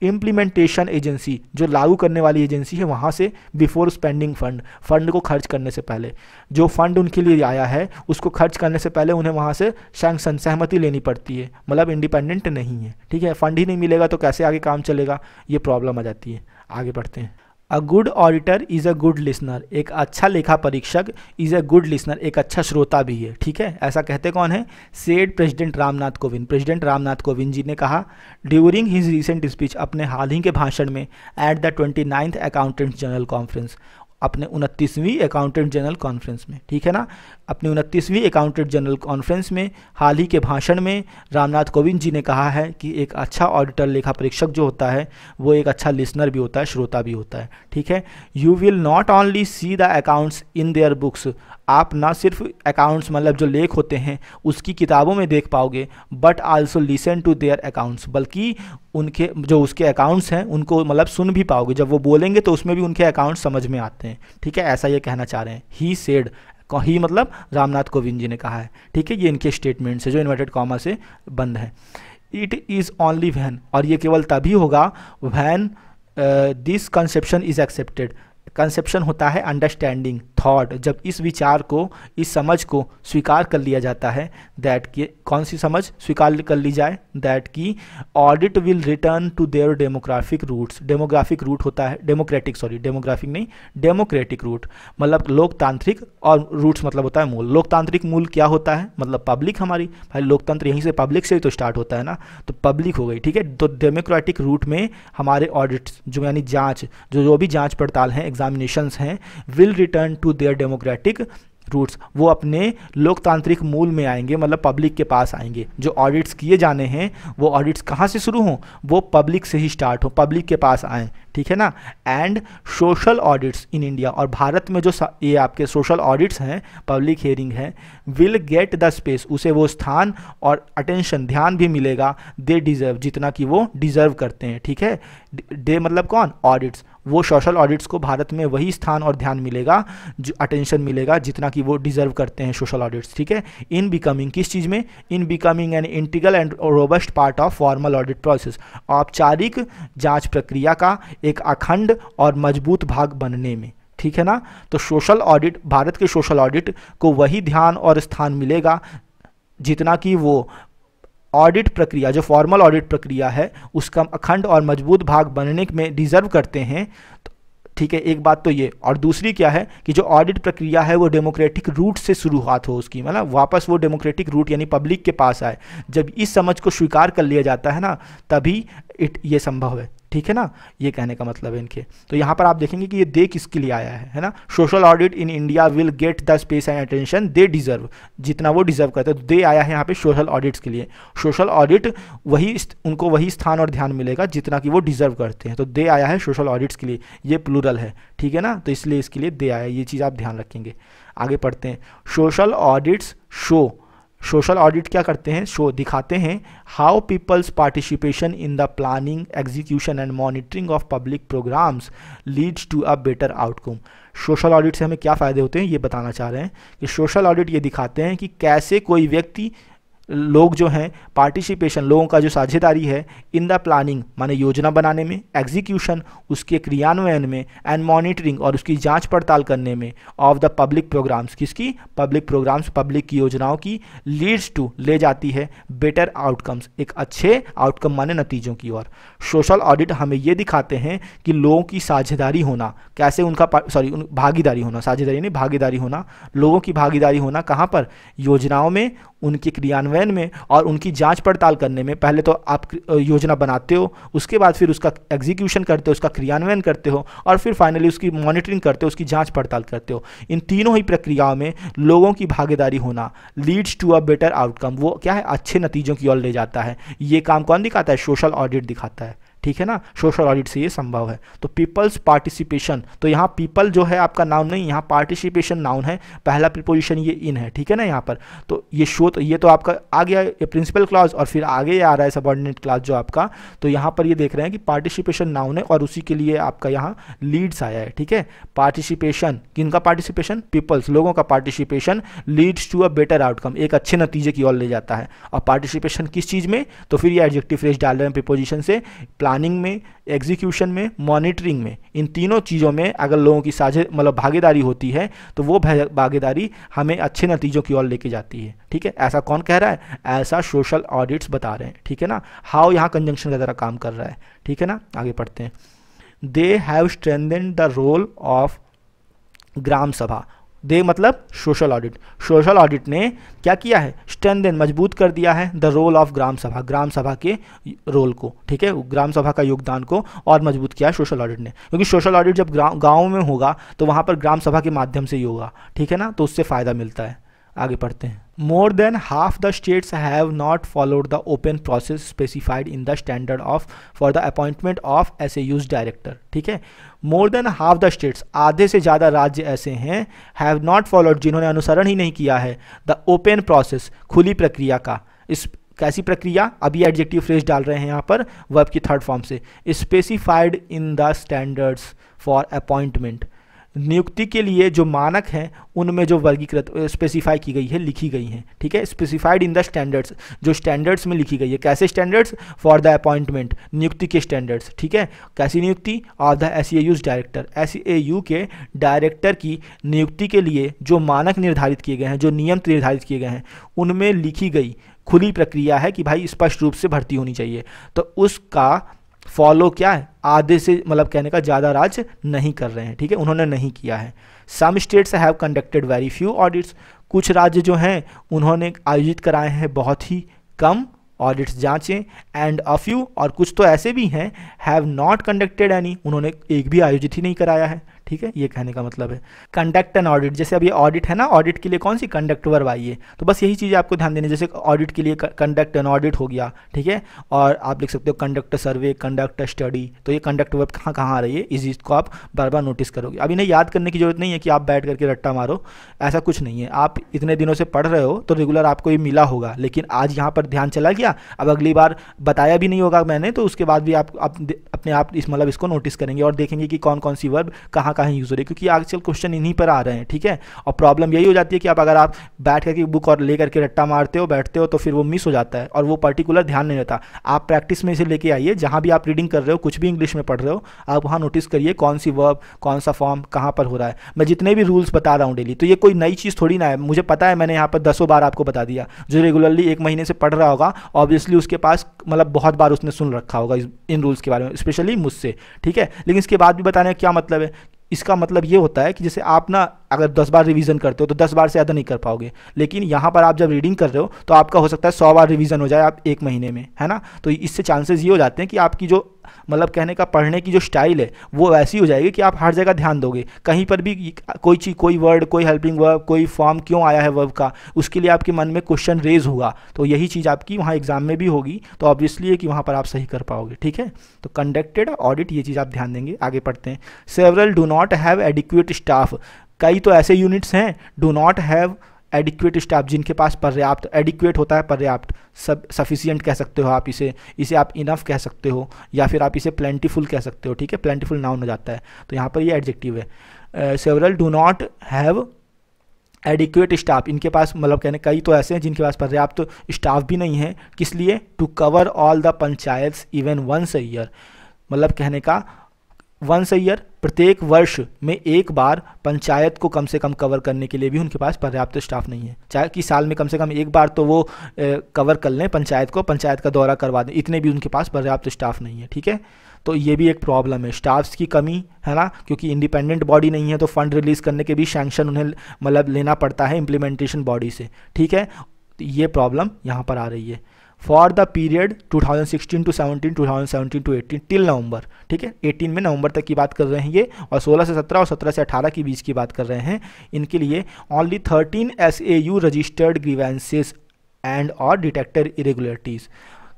इम्प्लीमेंटेशन एजेंसी, जो लागू करने वाली एजेंसी है वहाँ से, बिफोर स्पेंडिंग फंड, फंड को खर्च करने से पहले, जो फंड उनके लिए आया है उसको खर्च करने से पहले उन्हें वहाँ से सैंक्शन, सहमति लेनी पड़ती है, मतलब इंडिपेंडेंट नहीं है, ठीक है। फंड ही नहीं मिलेगा तो कैसे आगे काम चलेगा, ये प्रॉब्लम आ जाती है। आगे बढ़ते हैं। A good auditor is a good listener, एक अच्छा लेखा परीक्षक इज़ अ गुड लिसनर, एक अच्छा श्रोता भी है, ठीक है। ऐसा कहते कौन है, said president Ramnath Kovind, president Ramnath Kovind ji ने कहा ड्यूरिंग हिज रिसेंट स्पीच, अपने हाल ही के भाषण में, at the 29th accountant general conference, अपने 29वीं अकाउंटेंट जनरल कॉन्फ्रेंस में, ठीक है ना, अपनी 29वीं अकाउंटेंट जनरल कॉन्फ्रेंस में हाल ही के भाषण में रामनाथ कोविंद जी ने कहा है कि एक अच्छा ऑडिटर लेखा परीक्षक जो होता है वो एक अच्छा लिसनर भी होता है, श्रोता भी होता है, ठीक है। You will not only see the accounts in their books, आप ना सिर्फ अकाउंट्स मतलब जो लेख होते हैं उसकी किताबों में देख पाओगे, but also listen to their accounts, बल्कि उनके जो उसके अकाउंट्स हैं उनको मतलब सुन भी पाओगे, जब वो बोलेंगे तो उसमें भी उनके अकाउंट्स समझ में आते हैं, ठीक है। ऐसा ये कहना चाह रहे हैं। ही सेड, ही मतलब रामनाथ कोविंद जी ने कहा है, ठीक है। ये इनके स्टेटमेंट्स है जो इन्वर्टेड कॉमा से बंद है। इट इज़ ओनली व्हेन, और ये केवल तभी होगा when this conception is accepted, conception होता है अंडरस्टैंडिंग, थॉट, जब इस विचार को, इस समझ को स्वीकार कर लिया जाता है, दैट की कौन सी समझ स्वीकार कर ली जाए, दैट की audit will return to their demographic roots, demographic root होता है डेमोक्रेटिक, सॉरी डेमोग्राफिक नहीं, डेमोक्रेटिक रूट मतलब लोकतांत्रिक, और रूट्स मतलब होता है मूल। लोकतांत्रिक मूल क्या होता है, मतलब पब्लिक, हमारी भाई लोकतंत्र यहीं से, पब्लिक से ही तो स्टार्ट होता है ना, तो पब्लिक हो गई, ठीक है। तो डेमोक्रेटिक रूट में हमारे ऑडिट्स जो यानी जाँच, जो भी जाँच पड़ताल हैं, एग्जामिनेशंस हैं, will return to their democratic roots, वो अपने लोकतांत्रिक मूल में आएंगे, मतलब पब्लिक के पास आएंगे। जो ऑडिट्स किए जाने हैं वो ऑडिट्स कहाँ से शुरू हों, वो पब्लिक से ही स्टार्ट हो, पब्लिक के पास आएँ, ठीक है ना। And social audits in India, और भारत में जो ये आपके सोशल ऑडिट्स हैं, पब्लिक हियरिंग है, विल गेट द स्पेस, उसे वो स्थान और अटेंशन, ध्यान भी मिलेगा, दे डिजर्व, जितना कि वो डिजर्व करते हैं, ठीक है। दे मतलब कौन, ऑडिट्स, वो सोशल ऑडिट्स को भारत में वही स्थान और ध्यान मिलेगा, जो अटेंशन मिलेगा जितना कि वो डिजर्व करते हैं सोशल ऑडिट्स, ठीक है। इन बिकमिंग, किस चीज़ में, in becoming an integral and robust part of formal audit process, औपचारिक जांच प्रक्रिया का एक अखंड और मजबूत भाग बनने में, ठीक है ना। तो सोशल ऑडिट, भारत के सोशल ऑडिट को वही ध्यान और स्थान मिलेगा जितना कि वो ऑडिट प्रक्रिया, जो फॉर्मल ऑडिट प्रक्रिया है, उसका अखंड और मजबूत भाग बनने में डिजर्व करते हैं, ठीक है। एक बात तो ये, और दूसरी क्या है कि जो ऑडिट प्रक्रिया है वो डेमोक्रेटिक रूट से शुरुआत हो उसकी, मतलब वापस वो डेमोक्रेटिक रूट यानी पब्लिक के पास आए। जब इस समझ को स्वीकार कर लिया जाता है ना, तभी ये संभव है, ठीक है ना। ये कहने का मतलब है इनके। तो यहाँ पर आप देखेंगे कि ये दे किसके लिए आया है ना। Social audit in India will get the space and attention they deserve, जितना वो डिजर्व करते हैं, तो दे आया है यहाँ पे सोशल ऑडिट्स के लिए। सोशल ऑडिट वही, उनको वही स्थान और ध्यान मिलेगा जितना कि वो डिजर्व करते हैं, तो दे आया है सोशल ऑडिट्स के लिए, ये प्लूरल है, ठीक है ना, तो इसलिए इसके लिए दे आया है, ये चीज़ आप ध्यान रखेंगे। आगे पढ़ते हैं। Social audits show, social audit क्या करते हैं, शो दिखाते हैं how people's participation in the planning, execution and monitoring of public programmes leads to a better outcome. Social audit से हमें क्या फ़ायदे होते हैं ये बताना चाह रहे हैं कि सोशल ऑडिट ये दिखाते हैं कि कैसे कोई व्यक्ति, लोग जो हैं, पार्टिसिपेशन, लोगों का जो साझेदारी है, इन द प्लानिंग माने योजना बनाने में, एग्जीक्यूशन उसके क्रियान्वयन में, एंड मॉनिटरिंग और उसकी जांच पड़ताल करने में, ऑफ द पब्लिक प्रोग्राम्स, किसकी, पब्लिक प्रोग्राम्स, पब्लिक की योजनाओं की, लीड्स टू ले जाती है बेटर आउटकम्स, एक अच्छे आउटकम माने नतीजों की ओर। सोशल ऑडिट हमें ये दिखाते हैं कि लोगों की साझेदारी होना, कैसे उनका भागीदारी होना, साझेदारी नहीं भागीदारी होना, लोगों की भागीदारी होना कहाँ पर, योजनाओं में, उनके क्रियान्वयन में और उनकी जांच पड़ताल करने में। पहले तो आप योजना बनाते हो, उसके बाद फिर उसका एग्जीक्यूशन करते हो, उसका क्रियान्वयन करते हो, और फिर फाइनली उसकी मॉनिटरिंग करते हो, उसकी जांच पड़ताल करते हो। इन तीनों ही प्रक्रियाओं में लोगों की भागीदारी होना leads to a better outcome, वो क्या है, अच्छे नतीजों की ओर ले जाता है। ये काम कौन दिखाता है, सोशल ऑडिट दिखाता है, ठीक है ना। सोशल ऑडिट से ये संभव है। तो पीपल्स पार्टिसिपेशन, तो यहाँ पीपल जो है आपका नाउन नहीं, यहाँ पार्टिसिपेशन नाउन है, पहला प्रीपोजिशन ये इन है, ठीक है ना। यहाँ पर तो ये शो, तो ये तो आपका आ गया ये प्रिंसिपल क्लॉज, और फिर आगे ये आ रहा है सबऑर्डिनेट क्लॉज जो आपका। तो यहाँ पर ये देख रहे हैं कि पार्टिसिपेशन नाउन है और उसी के लिए आपका यहाँ लीड्स आया है, ठीक है। पार्टिसिपेशन, किनका पार्टिसिपेशन, पीपल्स, लोगों का participation, leads to a better outcome, एक अच्छे नतीजे की ओर ले जाता है। और पार्टिसिपेशन किस चीज़ में, तो फिर ये एडजेक्टिव फ्रेज डाल रहे हैं प्रीपोजिशन से, प्लानिंग में, एग्जीक्यूशन में, मॉनिटरिंग में, इन तीनों चीज़ों में अगर लोगों की साझे मतलब भागीदारी होती है तो वो भागीदारी हमें अच्छे नतीजों की ओर लेके जाती है, ठीक है। ऐसा कौन कह रहा है, ऐसा सोशल ऑडिट्स बता रहे हैं, ठीक है ना। हाउ यहाँ कंजंक्शन का तरह काम कर रहा है, ठीक है ना। आगे पढ़ते हैं। They have strengthened the role of gram sabha, they मतलब सोशल ऑडिट, सोशल ऑडिट ने क्या किया है, स्ट्रेंथन, मजबूत कर दिया है, द रोल ऑफ ग्राम सभा, ग्राम सभा के रोल को, ठीक है, ग्राम सभा का योगदान को और मजबूत किया है सोशल ऑडिट ने। क्योंकि सोशल ऑडिट जब गाँव में होगा तो वहाँ पर ग्राम सभा के माध्यम से ही होगा, ठीक है ना, तो उससे फ़ायदा मिलता है। आगे पढ़ते हैं। More than half the states have not followed the open process specified in the standard of for the appointment of SAU's director, ठीक है। More than half the states, आधे से ज़्यादा राज्य ऐसे हैं, हैव नॉट फॉलोड, जिन्होंने अनुसरण ही नहीं किया है, द ओपन प्रोसेस, खुली प्रक्रिया का। इस कैसी प्रक्रिया, अभी एडजेक्टिव फ्रेज डाल रहे हैं यहाँ पर वर्ब की थर्ड फॉर्म से, specified in the standards for appointment, नियुक्ति के लिए जो मानक हैं उनमें जो वर्गीकृत स्पेसिफाई की गई है, लिखी गई हैं, ठीक है। स्पेसिफाइड इन द स्टैंडर्ड्स, जो स्टैंडर्ड्स में लिखी गई है, कैसे स्टैंडर्ड्स, फॉर द अपॉइंटमेंट, नियुक्ति के स्टैंडर्ड्स, ठीक है। कैसी नियुक्ति, of the SAU's director, SAU के डायरेक्टर की नियुक्ति के लिए जो मानक निर्धारित किए गए हैं, जो नियम निर्धारित किए गए हैं, उनमें लिखी गई खुली प्रक्रिया है कि भाई स्पष्ट रूप से भर्ती होनी चाहिए, तो उसका फॉलो क्या है, आधे से मतलब कहने का ज़्यादा राज्य नहीं कर रहे हैं, ठीक है, उन्होंने नहीं किया है। Some states have conducted very few audits, कुछ राज्य जो हैं उन्होंने आयोजित कराए हैं बहुत ही कम ऑडिट्स, जांचें, एंड अ फ्यू, और कुछ तो ऐसे भी हैं हैव नॉट कंडक्टेड एनी, उन्होंने एक भी आयोजित ही नहीं कराया है, ठीक है, ये कहने का मतलब है। कंडक्ट एन ऑडिट, जैसे अब ये ऑडिट है ना, ऑडिट के लिए कौन सी कंडक्ट वर्ब आई है, तो बस यही चीज़ आपको ध्यान देनी। जैसे ऑडिट के लिए कंडक्ट एन ऑडिट हो गया, ठीक है, और आप लिख सकते हो कंडक्ट सर्वे, कंडक्ट स्टडी। तो ये कंडक्ट वर्ब कहाँ कहाँ आ रही है, इस चीज़ को आप बार बार नोटिस करोगे। अब इन्हें याद करने की जरूरत नहीं है कि आप बैठ करके रट्टा मारो, ऐसा कुछ नहीं है। आप इतने दिनों से पढ़ रहे हो तो रेगुलर आपको ये मिला होगा, लेकिन आज यहाँ पर ध्यान चला गया, अब अगली बार बताया भी नहीं होगा मैंने, तो उसके बाद भी आप अपने आप इस मतलब इसको नोटिस करेंगे और देखेंगे कि कौन कौन सी वर्ब कहाँ कहाँ यूज़ हो रही है, क्योंकि आजकल क्वेश्चन इन्हीं पर आ रहे हैं, ठीक है। और प्रॉब्लम यही हो जाती है कि अगर आप बैठ करके बुक और ले करके रट्टा मारते हो, बैठते हो, तो फिर वो मिस हो जाता है और वो पर्टिकुलर ध्यान नहीं रहता। आप प्रैक्टिस में इसे लेके आइए, जहाँ भी आप रीडिंग कर रहे हो, कुछ भी इंग्लिश में पढ़ रहे हो, आप वहाँ नोटिस करिए कौन सी वर्ब, कौन सा फॉर्म कहाँ पर हो रहा है। मैं जितने भी रूल्स बता रहा हूँ डेली, तो ये कोई नई चीज़ थोड़ी ना है, मुझे पता है, मैंने यहाँ पर 10 बार आपको बता दिया। जो रेगुलरली 1 महीने से पढ़ रहा होगा, ऑब्वियसली उसके पास मतलब बहुत बार उसने सुन रखा होगा इन रूल्स के बारे में, स्पेशली मुझसे, ठीक है। लेकिन इसके बाद भी बताने का क्या मतलब है, इसका मतलब ये होता है कि जैसे आप ना अगर 10 बार रिवीजन करते हो तो 10 बार से ज़्यादा नहीं कर पाओगे, लेकिन यहाँ पर आप जब रीडिंग कर रहे हो तो आपका हो सकता है 100 बार रिवीजन हो जाए आप 1 महीने में, है ना। तो इससे चांसेस ये हो जाते हैं कि आपकी जो मतलब कहने का पढ़ने की जो स्टाइल है वो वैसी हो जाएगी कि आप हर जगह ध्यान दोगे, कहीं पर भी कोई चीज़, कोई वर्ड, कोई हेल्पिंग वर्ब, कोई फॉर्म क्यों आया है वर्ब का, उसके लिए आपके मन में क्वेश्चन रेज होगा, तो यही चीज़ आपकी वहाँ एग्जाम में भी होगी, तो ऑब्वियसली है कि वहाँ पर आप सही कर पाओगे, ठीक है। तो कंडक्टेड ऑडिट, ये चीज़ आप ध्यान देंगे। आगे पढ़ते हैं। Several do not have adequate staff, कई तो ऐसे यूनिट्स हैं do not have adequate staff, जिनके पास पर्याप्त, एडिक्वेट होता है पर्याप्त, सब सफिशिएंट कह सकते हो आप इसे आप इनफ कह सकते हो, या फिर आप इसे प्लेंटीफुल कह सकते हो, ठीक है, प्लेंटीफुल नाउन हो जाता है, तो यहाँ पर ये एडजेक्टिव है। Several do not have adequate staff, इनके पास मतलब कहने कई तो ऐसे हैं जिनके पास पर्याप्त स्टाफ भी नहीं है, किस लिए, to cover all the panchayats even once a year, मतलब कहने का वंस अ ईयर, प्रत्येक वर्ष में एक बार पंचायत को कम से कम कवर करने के लिए भी उनके पास पर्याप्त स्टाफ नहीं है। चाहे कि साल में कम से कम एक बार तो वो कवर कर लें पंचायत को, पंचायत का दौरा करवा दें, इतने भी उनके पास पर्याप्त स्टाफ नहीं है, ठीक है। तो ये भी एक प्रॉब्लम है, स्टाफ्स की कमी है ना, क्योंकि इंडिपेंडेंट बॉडी नहीं है तो फंड रिलीज करने के भी सैंक्शन उन्हें मतलब लेना पड़ता है इम्प्लीमेंटेशन बॉडी से, ठीक है। तो ये प्रॉब्लम यहाँ पर आ रही है। For the period 2016 to 17, 2017 to 18 till नवंबर, ठीक है, 18 में नवंबर तक की बात कर रहे हैं ये, और 16 से 17 और 17 से 18 के बीच की बात कर रहे हैं। इनके लिए only 13 SAU registered grievances and और डिटेक्टेड इरेगुलरिटीज़,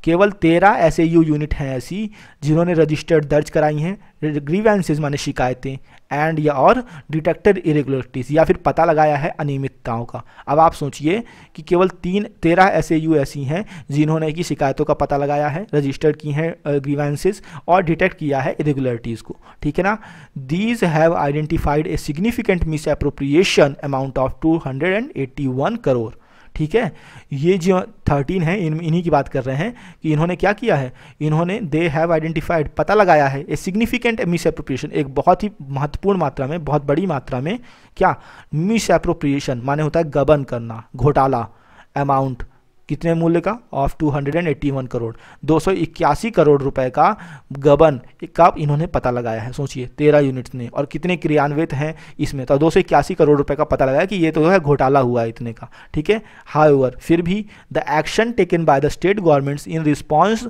केवल 13 SAU यूनिट हैं ऐसी जिन्होंने रजिस्टर्ड दर्ज कराई हैं, ग्रीवेंसेस माने शिकायतें, एंड या और डिटेक्टेड इरेगुलरिटीज़ या फिर पता लगाया है अनियमितताओं का। अब आप सोचिए कि केवल 13 SAU ऐसी हैं जिन्होंने की शिकायतों का पता लगाया है, रजिस्टर्ड की हैं ग्रीवेंसेस और डिटेक्ट किया है इरेगुलरिटीज़ को, ठीक है ना। These have identified a significant miss appropriation amount of 281 crore, ठीक है। ये जो 13 है इन्हीं की बात कर रहे हैं कि इन्होंने क्या किया है, इन्होंने दे हैव आइडेंटिफाइड पता लगाया है ए सिग्निफिकेंट मिस एप्रोप्रिएशन, एक बहुत ही महत्वपूर्ण मात्रा में, बहुत बड़ी मात्रा में क्या मिस एप्रोप्रिएशन माने होता है गबन करना, घोटाला, अमाउंट कितने मूल्य का, ऑफ 281 करोड़, 281 करोड़ रुपए का गबन का इन्होंने पता लगाया है। सोचिए 13 यूनिट्स ने, और कितने क्रियान्वित हैं इसमें, तो 281 करोड़ रुपए का पता लगाया कि ये तो है घोटाला हुआ है इतने का, ठीक है। हाउएवर फिर भी the action taken by the state governments in response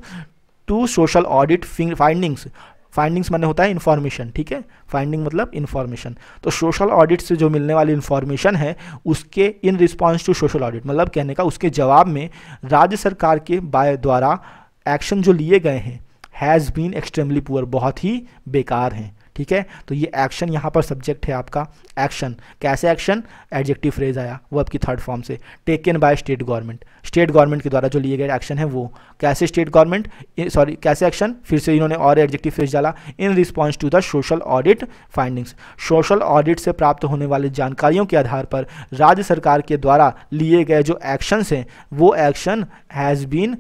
to social audit findings, findings माने होता है इन्फॉर्मेशन, ठीक है, फाइंडिंग मतलब इन्फॉर्मेशन, तो सोशल ऑडिट से जो मिलने वाली इन्फॉर्मेशन है उसके in response to social audit मतलब कहने का उसके जवाब में राज्य सरकार के द्वारा एक्शन जो लिए गए हैं हैज़ बीन एक्सट्रीमली पुअर, बहुत ही बेकार हैं, ठीक है। तो ये एक्शन यहाँ पर सब्जेक्ट है आपका, एक्शन कैसे, एक्शन एडजेक्टिव फ्रेज आया वो आपकी थर्ड फॉर्म से, taken by state government, state government के द्वारा जो लिए गए एक्शन है वो, कैसे स्टेट गवर्नमेंट, सॉरी कैसे एक्शन, फिर से इन्होंने और एडजेक्टिव फ्रेज डाला, in response to the social audit findings, social audit से प्राप्त होने वाली जानकारियों के आधार पर राज्य सरकार के द्वारा लिए गए जो एक्शंस हैं वो action has been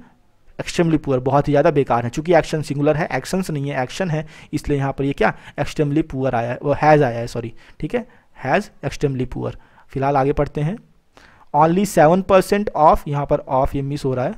extremely poor, बहुत ही ज़्यादा बेकार है। चूंकि एक्शन सिंगुलर है, एक्शंस नहीं है, एक्शन है, इसलिए यहाँ पर ये क्या एक्सट्रीमली पुअर आया है, वो हैज़ आया है, सॉरी, ठीक है, हैज़ एक्सट्रीमली पुअर। फिलहाल आगे पढ़ते हैं। ओनली 7% ऑफ, यहाँ पर ऑफ ये मिस हो रहा है,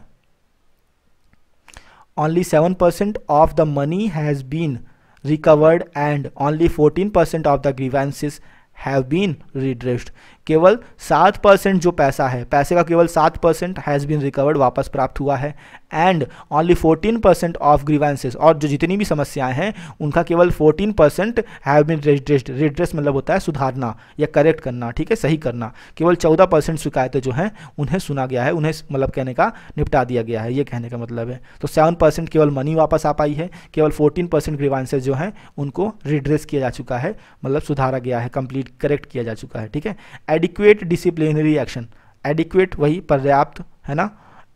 only 7% of the money has been recovered and only 14% of the grievances have been redressed, केवल 7% जो पैसा है, पैसे का केवल 7% हैज़ बीन रिकवर्ड, वापस प्राप्त हुआ है। एंड ओनली 14% ऑफ ग्रीवेंसेस, और जो जितनी भी समस्याएं हैं उनका केवल 14% हैव बीन रेड्रेस्ड। रेड्रेस मतलब होता है सुधारना या करेक्ट करना, ठीक है, सही करना। केवल 14% शिकायतें जो हैं उन्हें सुना गया है, उन्हें मतलब कहने का निपटा दिया गया है, ये कहने का मतलब है। तो 7% केवल मनी वापस आ पाई है, केवल 14% ग्रीवेंसेस जो हैं उनको रिड्रेस किया जा चुका है, मतलब सुधारा गया है, कंप्लीट करेक्ट किया जा चुका है, ठीक है। एडिक्वेट डिसिप्लिनरी एक्शन, एडिक्वेट वही पर्याप्त है ना,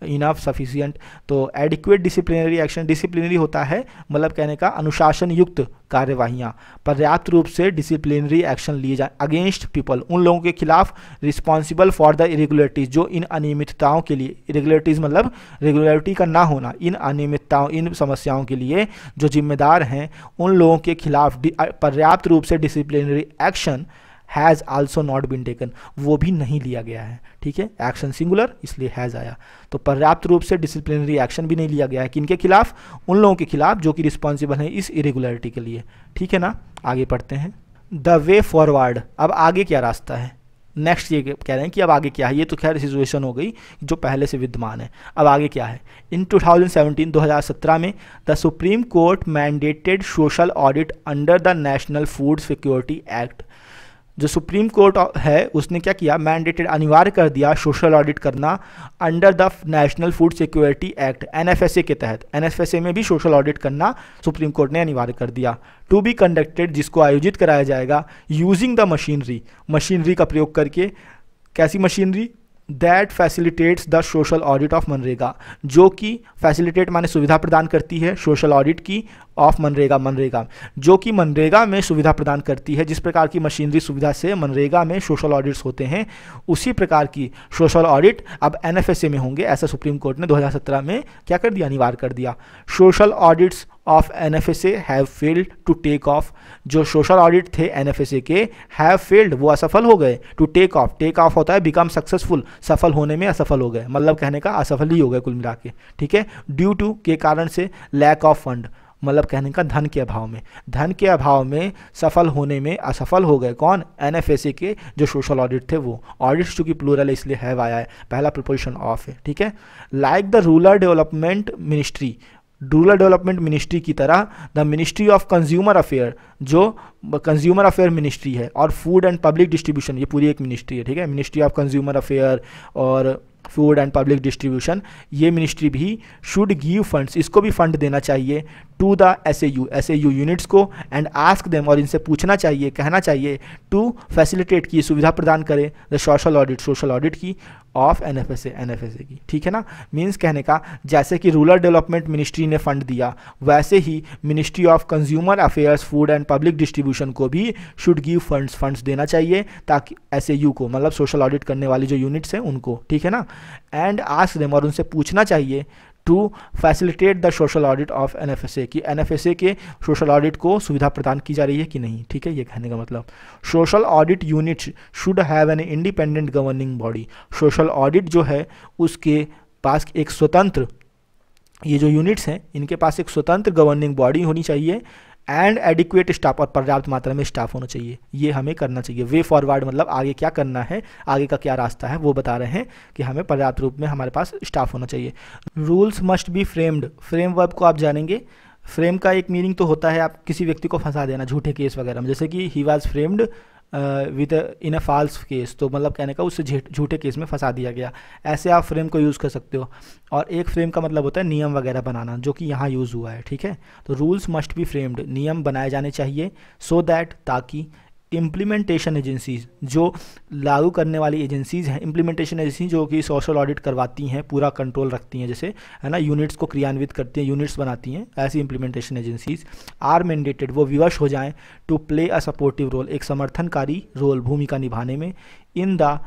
इनफ, सफिशिएंट। तो एडिक्वेट डिसिप्लिनरी एक्शन, डिसिप्लिनरी होता है मतलब कहने का अनुशासन युक्त कार्यवाहियाँ, पर्याप्त रूप से डिसिप्लिनरी एक्शन लिए जाए अगेंस्ट पीपल, उन लोगों के खिलाफ रिस्पॉन्सिबल फॉर द इरेगुलरिटीज, जो इन अनियमितताओं के लिए, इरेगुलरिटीज मतलब रेगुलरिटी का ना होना, इन अनियमितताओं, इन समस्याओं के लिए जो जिम्मेदार हैं उन लोगों के खिलाफ पर्याप्त रूप से disciplinary action has also not been taken, वो भी नहीं लिया गया है, ठीक है। एक्शन सिंगुलर इसलिए हैज़ आया, तो पर्याप्त रूप से डिसिप्लिनरी एक्शन भी नहीं लिया गया है, किनके खिलाफ, उन लोगों के खिलाफ जो कि रिस्पॉन्सिबल हैं इस इरेगुलरिटी के लिए, ठीक है ना। आगे पढ़ते हैं, द वे फॉरवर्ड, अब आगे क्या रास्ता है, नेक्स्ट ये कह रहे हैं कि अब आगे क्या है। ये तो खैर सिचुएशन हो गई जो पहले से विद्यमान है, अब आगे क्या है। इन 2017 में the Supreme court mandated social audit under the national food security act, जो सुप्रीम कोर्ट है उसने क्या किया, मैंडेटेड अनिवार्य कर दिया सोशल ऑडिट करना under the national food security act, NFSA के तहत, एनएफएसए में भी सोशल ऑडिट करना सुप्रीम कोर्ट ने अनिवार्य कर दिया। टू बी कंडक्टेड, जिसको आयोजित कराया जाएगा यूजिंग द मशीनरी, मशीनरी का प्रयोग करके, कैसी machinery, that facilitates the social audit of MNREGA, जो कि फैसिलिटेट माने सुविधा प्रदान करती है सोशल ऑडिट की ऑफ मनरेगा, मनरेगा जो कि मनरेगा में सुविधा प्रदान करती है। जिस प्रकार की मशीनरी सुविधा से मनरेगा में सोशल ऑडिट्स होते हैं उसी प्रकार की सोशल ऑडिट अब एनएफएसए में होंगे, ऐसा सुप्रीम कोर्ट ने 2017 में क्या कर दिया, अनिवार्य कर दिया। Social audits of NFSA have failed to take off, जो सोशल ऑडिट थे एनएफएसए के हैव फेल्ड, वो असफल हो गए, to take off, take off होता है बिकम सक्सेसफुल, सफल होने में असफल हो गए, मतलब कहने का असफल ही हो गए कुल मिला के, ठीक है। ड्यू टू के कारण से, लैक ऑफ फंड मतलब कहने का धन के अभाव में, धन के अभाव में सफल होने में असफल हो गए, कौन, एनएफएसए के जो सोशल ऑडिट थे वो। ऑडिट्स चूंकि प्लूरल है इसलिए हैव आया है, पहला प्रीपोजिशन ऑफ है, ठीक है। Like the rural development ministry, rural development ministry की तरह the ministry of consumer affair, जो कंज्यूमर अफेयर मिनिस्ट्री है, और फूड एंड पब्लिक डिस्ट्रीब्यूशन, ये पूरी एक मिनिस्ट्री है, ठीक है। मिनिस्ट्री ऑफ कंज्यूमर अफेयर और फूड एंड पब्लिक डिस्ट्रीब्यूशन, ये मिनिस्ट्री भी शुड गिव फंड्स, इसको भी फंड देना चाहिए टू द एसएयू यूनिट्स को, एंड आस्क देम, और इनसे पूछना चाहिए, कहना चाहिए, टू फैसिलिटेट की, सुविधा प्रदान करें, the social audit, social audit की ऑफ एनएफएसए की, ठीक है ना। मीन्स कहने का जैसे कि रूरल डेवलपमेंट मिनिस्ट्री ने फंड दिया वैसे ही ministry of consumer affairs, food and public distribution को भी शुड गिव फंड्स देना चाहिए, ताकि एसएयू को मतलब सोशल ऑडिट करने वाली जो यूनिट्स हैं उनको, ठीक है ना। एंड आस्क देम, और उनसे पूछना चाहिए, to facilitate the social audit of NFSA, कि एनएफएसए के सोशल ऑडिट को सुविधा प्रदान की जा रही है कि नहीं, ठीक है, ये कहने का मतलब। Social audit units should have an independent governing body, social audit जो है उसके पास एक स्वतंत्र, ये जो यूनिट्स हैं इनके पास एक स्वतंत्र गवर्निंग बॉडी होनी चाहिए, एंड एडिक्वेट स्टाफ, और पर्याप्त मात्रा में स्टाफ होना चाहिए, ये हमें करना चाहिए। वे फॉरवर्ड मतलब आगे क्या करना है, आगे का क्या रास्ता है वो बता रहे हैं कि हमें पर्याप्त रूप में हमारे पास स्टाफ होना चाहिए। Rules must be framed, frame verb को आप जानेंगे। फ्रेम का एक मीनिंग तो होता है आप किसी व्यक्ति को फंसा देना झूठे केस वगैरह में, जैसे कि he was framed within a false case, तो मतलब कहने का उससे झूठे केस में फंसा दिया गया, ऐसे आप फ्रेम को यूज़ कर सकते हो। और एक फ्रेम का मतलब होता है नियम वगैरह बनाना, जो कि यहाँ यूज़ हुआ है, ठीक है। तो रूल्स मस्ट बी फ्रेम्ड, नियम बनाए जाने चाहिए, सो दैट, ताकि इम्प्लीमेंटेशन एजेंसीज, जो लागू करने वाली एजेंसीज हैं, इम्प्लीमेंटेशन एजेंसी जो कि सोशल ऑडिट करवाती हैं, पूरा कंट्रोल रखती हैं, जैसे है ना, यूनिट्स को क्रियान्वित करती हैं, यूनिट्स बनाती हैं, ऐसी इम्प्लीमेंटेशन एजेंसीज आर मैंडेटेड, वो विवश हो जाएं, to play a supportive role, एक समर्थनकारी रोल, भूमिका निभाने में, in the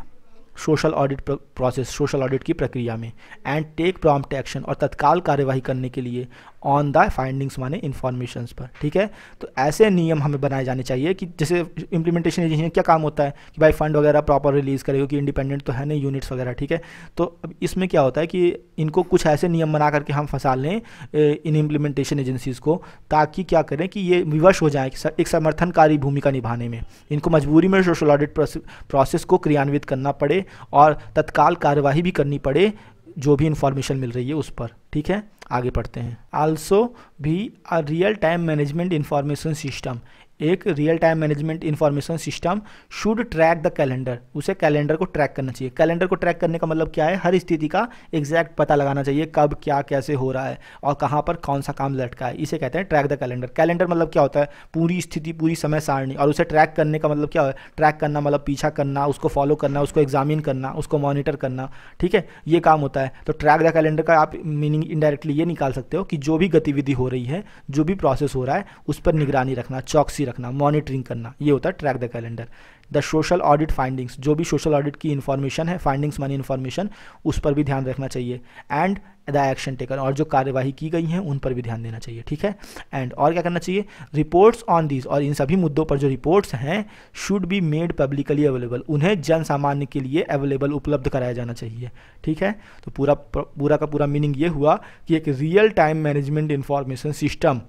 social audit process, social audit की प्रक्रिया में, एंड टेक प्रॉम्प्ट एक्शन, और तत्काल कार्यवाही करने के लिए, ऑन द फाइंडिंग्स माने इन्फॉर्मेशंस पर, ठीक है। तो ऐसे नियम हमें बनाए जाने चाहिए कि जैसे इम्प्लीमेंटेशन एजेंसी क्या काम होता है कि भाई फंड वगैरह प्रॉपर रिलीज़ करेगा, कि इंडिपेंडेंट तो है नहीं यूनिट्स वगैरह, ठीक है। तो अब इसमें क्या होता है कि इनको कुछ ऐसे नियम बना करके हम फंसा लें इन इम्प्लीमेंटेशन एजेंसीज़ को, ताकि क्या करें कि ये विवश हो जाए एक समर्थनकारी भूमिका निभाने में। इनको मजबूरी में सोशल ऑडिट प्रोसेस को क्रियान्वित करना पड़े और तत्काल कार्यवाही भी करनी पड़े जो भी इंफॉर्मेशन मिल रही है उस पर, ठीक है। आगे पढ़ते हैं। आल्सो भी a real time management information system, एक real time management information system should track the calendar, उसे कैलेंडर को ट्रैक करना चाहिए। कैलेंडर को ट्रैक करने का मतलब क्या है, हर स्थिति का एग्जैक्ट पता लगाना चाहिए, कब क्या कैसे हो रहा है और कहाँ पर कौन सा काम लटका है, इसे कहते हैं ट्रैक द कैलेंडर। कैलेंडर मतलब क्या होता है, पूरी स्थिति, पूरी समय सारणी, और उसे ट्रैक करने का मतलब क्या है, ट्रैक करना मतलब पीछा करना, उसको फॉलो करना, उसको एग्जामिन करना, उसको मॉनिटर करना, ठीक है, ये काम होता है। तो ट्रैक द कैलेंडर का आप मीनिंग इनडायरेक्टली ये निकाल सकते हो कि जो भी गतिविधि हो रही है, जो भी प्रोसेस हो रहा है, उस पर निगरानी रखना, चौकसी रखना, मॉनिटरिंग करना, ये होता है track the calendar. The social audit findings, जो भी सोशल ऑडिट की इन्फॉर्मेशन है, फाइंडिंग्स मानी इन्फॉर्मेशन, उस पर भी ध्यान रखना चाहिए। एंड द एक्शन टेकन, और जो कार्यवाही की गई हैं उन पर भी ध्यान देना चाहिए, ठीक है। एंड और क्या करना चाहिए, रिपोर्ट्स ऑन दीज, और इन सभी मुद्दों पर जो रिपोर्ट्स हैं should be made publicly available, उन्हें जन सामान्य के लिए अवेलेबल, उपलब्ध कराया जाना चाहिए, ठीक है। तो पूरा का पूरा मीनिंग ये हुआ कि एक real time management information system,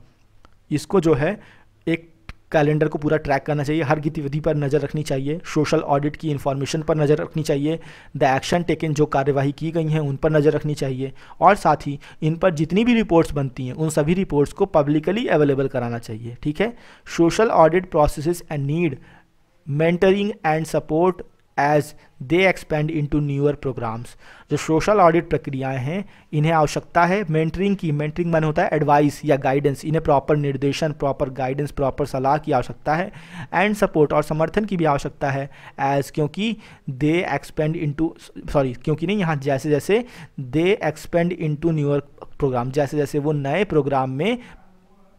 इसको जो है एक कैलेंडर को पूरा ट्रैक करना चाहिए, हर गतिविधि पर नज़र रखनी चाहिए, सोशल ऑडिट की इन्फॉर्मेशन पर नज़र रखनी चाहिए, द एक्शन टेकन, जो कार्यवाही की गई हैं उन पर नज़र रखनी चाहिए, और साथ ही इन पर जितनी भी रिपोर्ट्स बनती हैं उन सभी रिपोर्ट्स को पब्लिकली अवेलेबल कराना चाहिए, ठीक है। Social audit processes and need mentoring and support as they expand into newer programmes, जो सोशल ऑडिट प्रक्रियाएं हैं इन्हें आवश्यकता है मेंटरिंग की, मेंटरिंग माने होता है एडवाइस या गाइडेंस, इन्हें प्रॉपर निर्देशन, प्रॉपर गाइडेंस, प्रॉपर सलाह की आवश्यकता है, एंड सपोर्ट, और समर्थन की भी आवश्यकता है, एज क्योंकि दे एक्सपेंड इनटू, सॉरी क्योंकि नहीं, यहाँ जैसे जैसे दे एक्सपेंड इनटू न्यूअर प्रोग्राम, जैसे जैसे वो नए प्रोग्राम में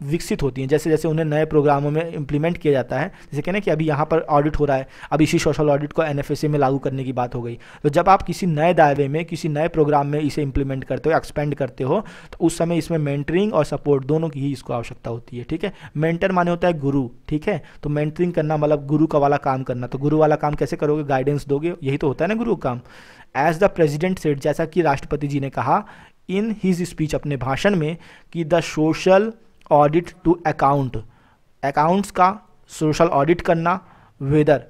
विकसित होती हैं, जैसे जैसे उन्हें नए प्रोग्रामों में इंप्लीमेंट किया जाता है, जैसे कहना कि अभी यहाँ पर ऑडिट हो रहा है, अब इसी सोशल ऑडिट को एनएफएसए में लागू करने की बात हो गई। तो जब आप किसी नए दायरे में, किसी नए प्रोग्राम में इसे इंप्लीमेंट करते हो, एक्सपेंड करते हो, तो उस समय इसमें मेंटरिंग और सपोर्ट दोनों की ही इसको आवश्यकता होती है, ठीक है। मेंटर माने होता है गुरु, ठीक है, तो मेंटरिंग करना मतलब गुरु का वाला काम करना। तो गुरु वाला काम कैसे करोगे, गाइडेंस दोगे, यही तो होता है ना गुरु का काम। एज द प्रेजिडेंट सेड, जैसा कि राष्ट्रपति जी ने कहा इन हिज स्पीच, अपने भाषण में, कि the social audit to account, accounts का सोशल ऑडिट करना, वेदर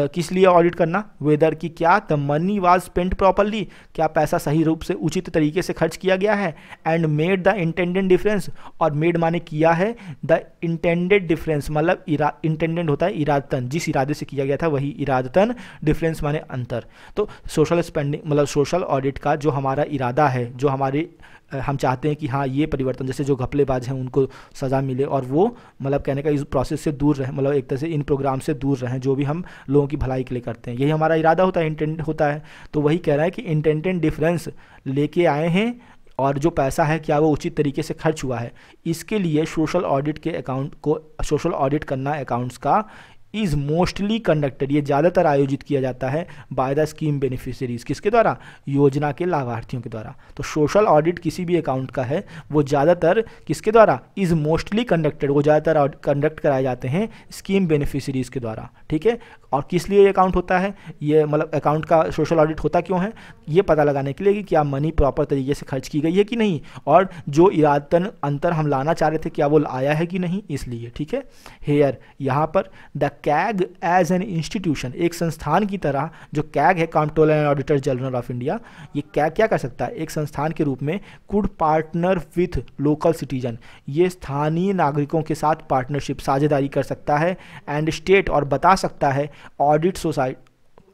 किस लिए ऑडिट करना, वेदर की क्या the money was spent properly, क्या पैसा सही रूप से उचित तरीके से खर्च किया गया है, and made the intended difference, और मेड माने किया है, द इंटेंडेड डिफरेंस मतलब इंटेंडेड होता है इरादतन, जिस इरादे से किया गया था वही इरादतन, डिफरेंस माने अंतर। तो सोशल स्पेंडिंग मतलब सोशल ऑडिट का जो हमारा इरादा है, जो हमारे हम चाहते हैं कि हाँ ये परिवर्तन, जैसे जो घपलेबाज हैं उनको सज़ा मिले और वो मतलब कहने का इस प्रोसेस से दूर रहें, मतलब एक तरह से इन प्रोग्राम से दूर रहें जो भी हम लोगों की भलाई के लिए करते हैं, यही हमारा इरादा होता है, इंटेंट होता है। तो वही कह रहा है कि इंटेंडेड डिफरेंस लेके आए हैं और जो पैसा है क्या वो उचित तरीके से खर्च हुआ है, इसके लिए सोशल ऑडिट के अकाउंट को, सोशल ऑडिट करना अकाउंट्स का इज़ मोस्टली कंडक्टेड, ये ज़्यादातर आयोजित किया जाता है बाय द स्कीम बेनिफिशियरीज, किसके द्वारा, योजना के लाभार्थियों के द्वारा। तो सोशल ऑडिट किसी भी अकाउंट का है वो ज़्यादातर किसके द्वारा, इज़ मोस्टली कंडक्टेड, वो ज़्यादातर कंडक्ट कराए जाते हैं स्कीम बेनिफिशियरीज के द्वारा, ठीक है। और किस लिए ये अकाउंट होता है, ये मतलब अकाउंट का सोशल ऑडिट होता क्यों है, ये पता लगाने के लिए कि क्या मनी प्रॉपर तरीके से खर्च की गई है कि नहीं, और जो इरादतन अंतर हम लाना चाह रहे थे क्या वो आया है कि नहीं, इसलिए, ठीक है। हेयर यहाँ पर the CAG as an institution, एक संस्थान की तरह, जो कैग है controller and auditor general of India, ये कैग क्या कर सकता है, एक संस्थान के रूप में could partner with local citizen, ये स्थानीय नागरिकों के साथ पार्टनरशिप, साझेदारी कर सकता है, एंड स्टेट, और बता सकता है audit society,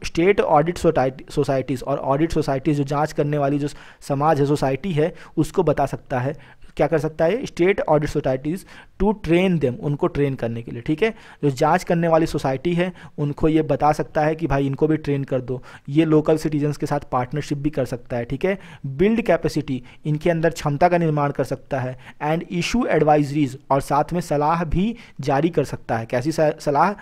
state audit societies, और ऑडिट सोसाइटीज़ जो जांच करने वाली जो समाज है, सोसाइटी है, उसको बता सकता है, क्या कर सकता है state audit societies to train them, उनको ट्रेन करने के लिए, ठीक है। जो जांच करने वाली सोसाइटी है उनको ये बता सकता है कि भाई इनको भी ट्रेन कर दो, ये लोकल सिटीजन्स के साथ पार्टनरशिप भी कर सकता है, ठीक है। बिल्ड कैपेसिटी, इनके अंदर क्षमता का निर्माण कर सकता है, एंड इशू एडवाइजरीज, और साथ में सलाह भी जारी कर सकता है, कैसी सलाह,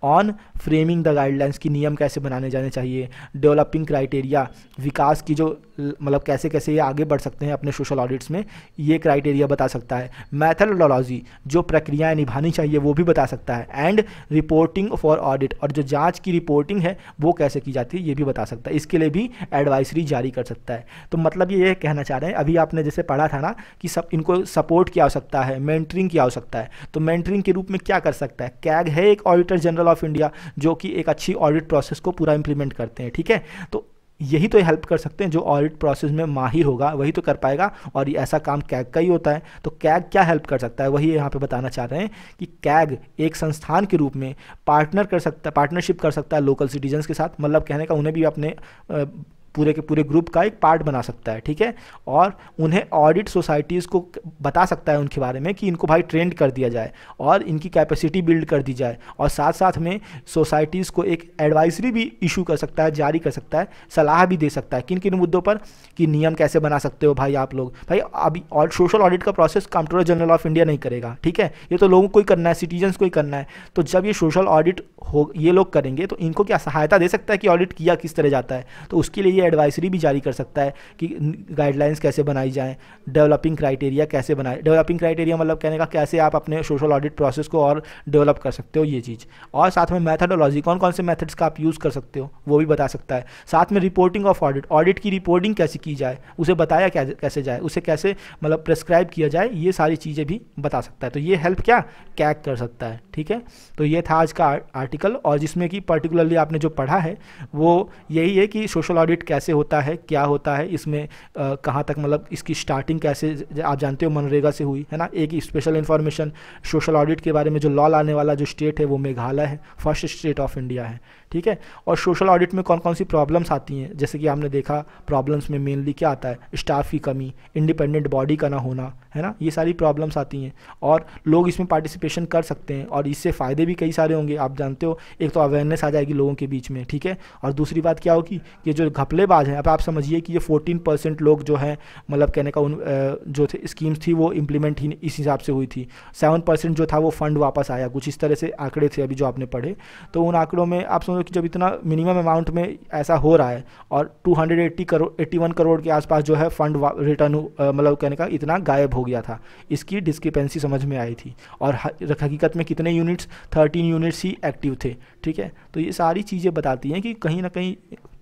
ऑन फ्रेमिंग द गाइडलाइंस, की नियम कैसे बनाने जाने चाहिए, डेवलपिंग क्राइटेरिया, विकास की जो मतलब कैसे कैसे ये आगे बढ़ सकते हैं अपने सोशल ऑडिट्स में, ये क्राइटेरिया बता सकता है, मैथडोलॉजी जो प्रक्रियाएं निभानी चाहिए वो भी बता सकता है, एंड रिपोर्टिंग फॉर ऑडिट और जो जांच की रिपोर्टिंग है वो कैसे की जाती है ये भी बता सकता है। इसके लिए भी एडवाइजरी जारी कर सकता है। तो मतलब ये कहना चाह रहे हैं, अभी आपने जैसे पढ़ा था ना कि सब इनको सपोर्ट की आवश्यकता है, मेंटरिंग की आवश्यकता है, तो मेंटरिंग के रूप में क्या कर सकता है, कैग है एक ऑडिटर जनरल ऑफ इंडिया जो कि एक अच्छी ऑडिट प्रोसेस को पूरा इंप्लीमेंट करते हैं, ठीक है। तो यही तो हेल्प कर सकते हैं, जो ऑडिट प्रोसेस में माहिर होगा वही तो कर पाएगा, और ये ऐसा काम कैग का ही होता है। तो कैग क्या हेल्प कर सकता है, वही यहाँ पे बताना चाह रहे हैं कि कैग एक संस्थान के रूप में पार्टनरशिप कर सकता है लोकल सिटीजन्स के साथ, मतलब कहने का उन्हें भी अपने पूरे के पूरे ग्रुप का एक पार्ट बना सकता है, ठीक है। और उन्हें ऑडिट सोसाइटीज़ को बता सकता है उनके बारे में कि इनको भाई ट्रेंड कर दिया जाए और इनकी कैपेसिटी बिल्ड कर दी जाए, और साथ साथ में सोसाइटीज़ को एक एडवाइजरी भी इशू कर सकता है, जारी कर सकता है, सलाह भी दे सकता है किन किन मुद्दों पर, कि नियम कैसे बना सकते हो भाई आप लोग। भाई अभी और सोशल ऑडिट का process controller general of India नहीं करेगा, ठीक है, ये तो लोगों को ही करना है, सिटीजन्स को ही करना है। तो जब ये सोशल ऑडिट हो ये लोग करेंगे तो इनको क्या सहायता दे सकता है कि ऑडिट किया किस तरह जाता है, तो उसके लिए एडवाइजरी भी जारी कर सकता है कि गाइडलाइंस कैसे बनाई जाएं, डेवलपिंग क्राइटेरिया कैसे बनाए। डेवलपिंग क्राइटेरिया मतलब कहने का कैसे आप अपने सोशल ऑडिट प्रोसेस को और डेवलप कर सकते हो ये चीज़, और साथ में मैथडोलॉजी कौन कौन से मेथड्स का आप यूज़ कर सकते हो वो भी बता सकता है। साथ में रिपोर्टिंग ऑफ ऑडिट, ऑडिट की रिपोर्टिंग कैसे की जाए उसे बताया कैसे जाए, उसे कैसे मतलब प्रेस्क्राइब किया जाए, ये सारी चीज़ें भी बता सकता है। तो ये हेल्प क्या कैग कर सकता है, ठीक है। तो ये था आज का आर्टिकल, और जिसमें कि पर्टिकुलरली आपने जो पढ़ा है वो यही है कि सोशल ऑडिट कैसे होता है, क्या होता है इसमें, कहाँ तक मतलब इसकी स्टार्टिंग कैसे, आप जानते हो मनरेगा से हुई है ना। एक स्पेशल इन्फॉर्मेशन सोशल ऑडिट के बारे में जो लॉ लाने वाला जो स्टेट है वो मेघालय है, फर्स्ट स्टेट ऑफ इंडिया है, ठीक है। और सोशल ऑडिट में कौन कौन सी प्रॉब्लम्स आती हैं, जैसे कि आपने देखा प्रॉब्लम्स में मेनली क्या आता है, स्टाफ की कमी, इंडिपेंडेंट बॉडी का ना होना, है ना, ये सारी प्रॉब्लम्स आती हैं। और लोग इसमें पार्टिसिपेशन कर सकते हैं और इससे फ़ायदे भी कई सारे होंगे, आप जानते हो। एक तो अवेयरनेस आ जाएगी लोगों के बीच में, ठीक है, और दूसरी बात क्या होगी कि जो घपलेबाज हैं, अब आप समझिए कि ये 14% लोग जो हैं, मतलब कहने का जो थे स्कीम्स थी वो इम्प्लीमेंट ही इस हिसाब से हुई थी, 7% जो था वो फंड वापस आया, कुछ इस तरह से आंकड़े थे अभी जो आपने पढ़े। तो उन आंकड़ों में आप समझो कि जब इतना मिनिमम अमाउंट में ऐसा हो रहा है और 81 करोड़ के आसपास जो है फंड रिटर्न मतलब कहने का इतना गायब हो गया था, इसकी डिस्क्रिपेंसी समझ में आई थी। और हकीकत में कितने यूनिट्स, 13 यूनिट्स ही एक्टिव थे, ठीक है। तो ये सारी चीज़ें बताती हैं कि कहीं ना कहीं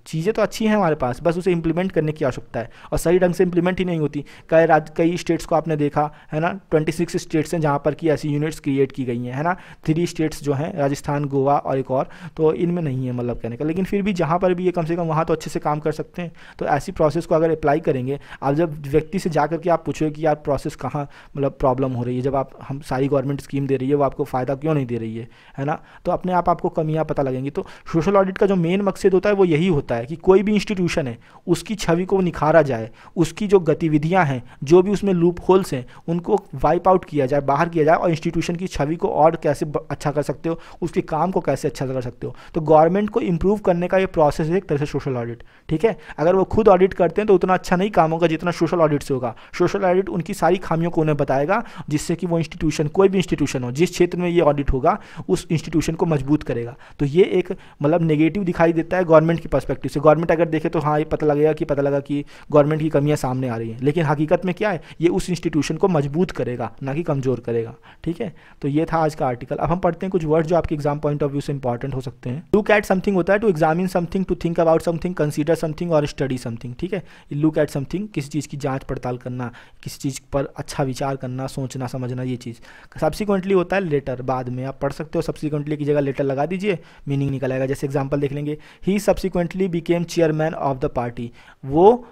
चीज़ें तो अच्छी हैं हमारे पास, बस उसे इंप्लीमेंट करने की आवश्यकता है, और सही ढंग से इंप्लीमेंट ही नहीं होती। कई स्टेट्स को आपने देखा है ना, 26 स्टेट्स हैं जहाँ पर कि ऐसी यूनिट्स क्रिएट की गई हैं, है ना। 3 स्टेट्स जो हैं राजस्थान, गोवा और एक और, तो इनमें नहीं है मतलब कहने का, लेकिन फिर भी जहाँ पर भी ये कम से कम वहाँ तो अच्छे से काम कर सकते हैं। तो ऐसी प्रोसेस को अगर अप्लाई करेंगे, आप जब व्यक्ति से जा करके आप पूछोगे कि यार प्रोसेस कहाँ मतलब प्रॉब्लम हो रही है, जब आप हम सारी गवर्नमेंट स्कीम दे रही है वो आपको फ़ायदा क्यों नहीं दे रही है ना, तो अपने आप आपको कमियाँ पता लगेंगी। तो सोशल ऑडिट का जो मेन मकसद होता है वो यही होता है कि कोई भी इंस्टीट्यूशन है उसकी छवि को निखारा जाए, उसकी जो गतिविधियां हैं, जो भी उसमें लूप होल्स हैं उनको वाइप आउट किया जाए, बाहर किया जाए, और इंस्टीट्यूशन की छवि को और कैसे अच्छा कर सकते हो, उसके काम को कैसे अच्छा कर सकते हो। तो गवर्नमेंट को इंप्रूव करने का ये प्रोसेस है एक तरह से सोशल ऑडिट, ठीक है। अगर वो खुद ऑडिट करते हैं तो उतना अच्छा नहीं काम होगा जितना सोशल ऑडिट से होगा। सोशल ऑडिट उनकी सारी खामियों को उन्हें बताएगा, जिससे कि वो इंस्टीट्यूशन, कोई भी इंस्टीट्यूशन हो, जिस क्षेत्र में ये ऑडिट होगा उस इंस्टीट्यूशन को मजबूत करेगा। तो ये एक मतलब नेगेटिव दिखाई देता है गवर्नमेंट की पर्सपेक्टिव से। गवर्नमेंट अगर देखे तो हाँ ये पता लगा कि गवर्नमेंट की कमियां सामने आ रही हैं, लेकिन हकीकत में क्या है, ये उस इंस्टीट्यूशन को मजबूत करेगा ना कि कमजोर करेगा, ठीक है। तो ये था आज का आर्टिकल। अब हम पढ़ते हैं कुछ वर्ड जो आपके एग्जाम पॉइंट ऑफ व्यू से इंपॉर्टेंट हो सकते हैं। लुक एट समथिंग होता है to examine something, to think about something, consider something और स्टडी समथिंग, ठीक है। लुक एट समथिंग किसी चीज़ की जांच पड़ताल करना, किसी चीज़ पर अच्छा विचार करना, सोचना समझना, ये चीज़। सब्सिक्वेंटली होता है लेटर, बाद में आप पढ़ सकते हो, सब्सिक्वेंटली की जगह लेटर लगा दीजिए, मीनिंग निकल आएगा। जैसे एग्जाम्पल देख लेंगे, he subsequently became chairman of the party, वो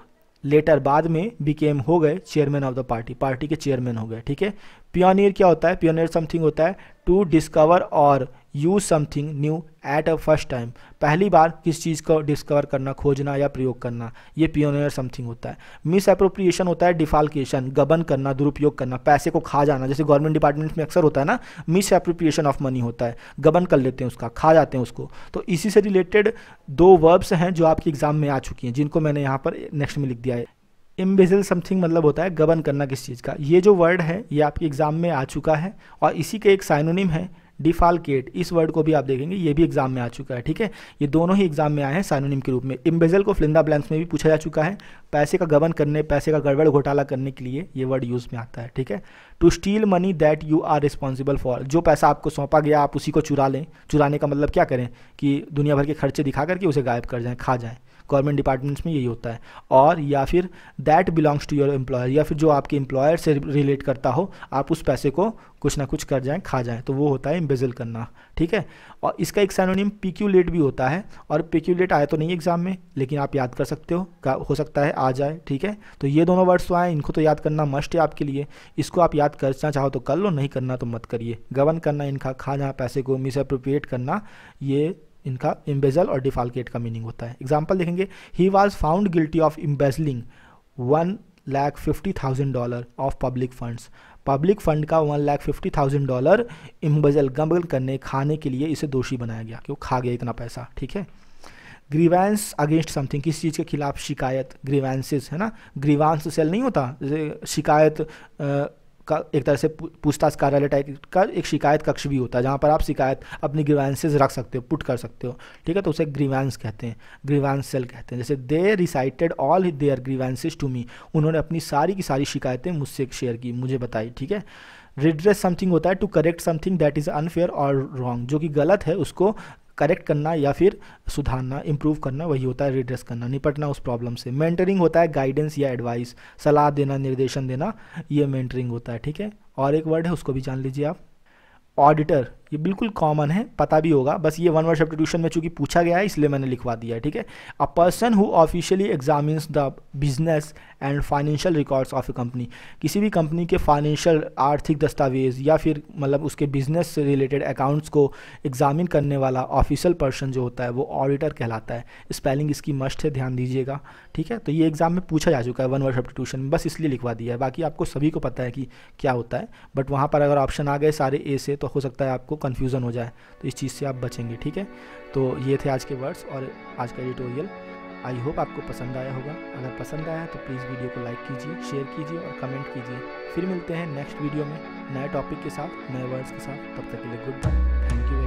लेटर बाद में बिकेम हो गए chairman of the party, party के चेयरमैन हो गए, ठीक है। पियोनियर क्या होता है, पियोनियर समथिंग होता है टू डिस्कवर और use something new at a first time, पहली बार किस चीज़ को डिस्कवर करना, खोजना या प्रयोग करना, ये पियोनियर समथिंग होता है। मिस एप्रोप्रिएशन होता है डिफाल्केशन, गबन करना, दुरुपयोग करना, पैसे को खा जाना, जैसे गवर्नमेंट डिपार्टमेंट में अक्सर होता है ना, मिस एप्रोप्रिएशन ऑफ मनी होता है, गबन कर लेते हैं उसका, खा जाते हैं उसको। तो इसी से रिलेटेड 2 वर्ब्स हैं जो आपके एग्जाम में आ चुकी हैं, जिनको मैंने यहाँ पर नेक्स्ट में लिख दिया है। इम्बेजिल समथिंग मतलब होता है गबन करना किस चीज़ का। ये जो वर्ड है ये आपके एग्जाम में आ चुका है, और इसी के एक साइनोनिम है डिफाल्केट, इस वर्ड को भी आप देखेंगे, ये भी एग्जाम में आ चुका है, ठीक है। ये दोनों ही एग्जाम में आए हैं साइनोनिम के रूप में। इम्बेजल को फिल इन द ब्लैंक्स में भी पूछा जा चुका है, पैसे का गबन करने, पैसे का गड़बड़ घोटाला करने के लिए ये वर्ड यूज में आता है, ठीक है। To steal money that you are responsible for, जो पैसा आपको सौंपा गया आप उसी को चुरा लें। चुराने का मतलब क्या करें कि दुनिया भर के खर्चे दिखा करके उसे गायब कर जाएं, खा जाएं। गवर्नमेंट डिपार्टमेंट्स में यही होता है। और या फिर that belongs to your employer, या फिर जो आपके एम्प्लॉयर से रिलेट करता हो, आप उस पैसे को कुछ ना कुछ कर जाएं, खा जाएं, तो वो होता है एम्बेजल करना, ठीक है। और इसका एक सिनोनिम पिक्यूलेट भी होता है, और पिक्यूलेट आया तो नहीं एग्जाम में, लेकिन आप याद कर सकते हो सकता है आ जाए, ठीक है। तो ये दोनों वर्ड्स तो आए, इनको तो याद करना मस्ट है आपके लिए। इसको आप याद करना चाहो तो कर लो, नहीं करना तो मत करिए। गबन करना इनका, खा जाना पैसे को, मिसअप्रोप्रिएट करना, ये इनका एम्बेजल और डिफाल्केट का मीनिंग होता है। एग्जाम्पल देखेंगे, he was found guilty of embezzling $1,50,000 of public funds. Public fund का $1,50,000 एम्बेजल, गबन करने, खाने के लिए इसे दोषी बनाया गया, क्यों खा गया इतना पैसा, ठीक है। ग्रीवेंस अगेंस्ट समथिंग, किसी चीज़ के खिलाफ शिकायत, ग्रीवेंसेस है ना, ग्रीवांस सेल नहीं होता, जैसे शिकायत का एक तरह से पूछताछ कार्यालय टाइप का एक शिकायत कक्ष भी होता है, जहाँ पर आप शिकायत अपनी ग्रीवेंसेस रख सकते हो, पुट कर सकते हो, ठीक है। तो उसे ग्रीवेंस कहते हैं, ग्रीवेंस सेल कहते हैं। जैसे they recited all their grievances to me, उन्होंने अपनी सारी की सारी शिकायतें मुझसे शेयर की, मुझे बताई, ठीक है। रिड्रेस समथिंग होता है to correct something that is unfair और रॉन्ग, जो कि गलत है उसको करेक्ट करना या फिर सुधारना, इंप्रूव करना, वही होता है रिड्रेस करना, निपटना उस प्रॉब्लम से। मेंटरिंग होता है गाइडेंस या एडवाइस, सलाह देना, निर्देशन देना, ये मेंटरिंग होता है, ठीक है। और एक वर्ड है उसको भी जान लीजिए आप, ऑडिटर। ये बिल्कुल कॉमन है, पता भी होगा, बस ये वन वर्ड सब्स्टिट्यूशन में चूंकि पूछा गया है इसलिए मैंने लिखवा दिया है, ठीक है। A person who officially examines the business and financial records of A company, किसी भी कंपनी के फाइनेंशियल आर्थिक दस्तावेज या फिर मतलब उसके बिजनेस से रिलेटेड अकाउंट्स को एग्जामिन करने वाला ऑफिशियल पर्सन जो होता है वो ऑडिटर कहलाता है। स्पेलिंग इसकी मस्ट है, ध्यान दीजिएगा, ठीक है। तो ये एग्जाम में पूछा जा चुका है वन वर्ड सब्स्टिट्यूशन में, बस इसलिए लिखवा दिया है, बाकी आपको सभी को पता है कि क्या होता है, बट वहाँ पर अगर ऑप्शन आ गए सारे ए से तो हो सकता है आपको कन्फ्यूज़न हो जाए, तो इस चीज़ से आप बचेंगे, ठीक है। तो ये थे आज के वर्ड्स और आज का एडिटोरियल। आई होप आपको पसंद आया होगा। अगर पसंद आया तो प्लीज़ वीडियो को लाइक कीजिए, शेयर कीजिए और कमेंट कीजिए। फिर मिलते हैं नेक्स्ट वीडियो में नए टॉपिक के साथ, नए वर्ड्स के साथ। तब तक के लिए गुड बाय, थैंक यू।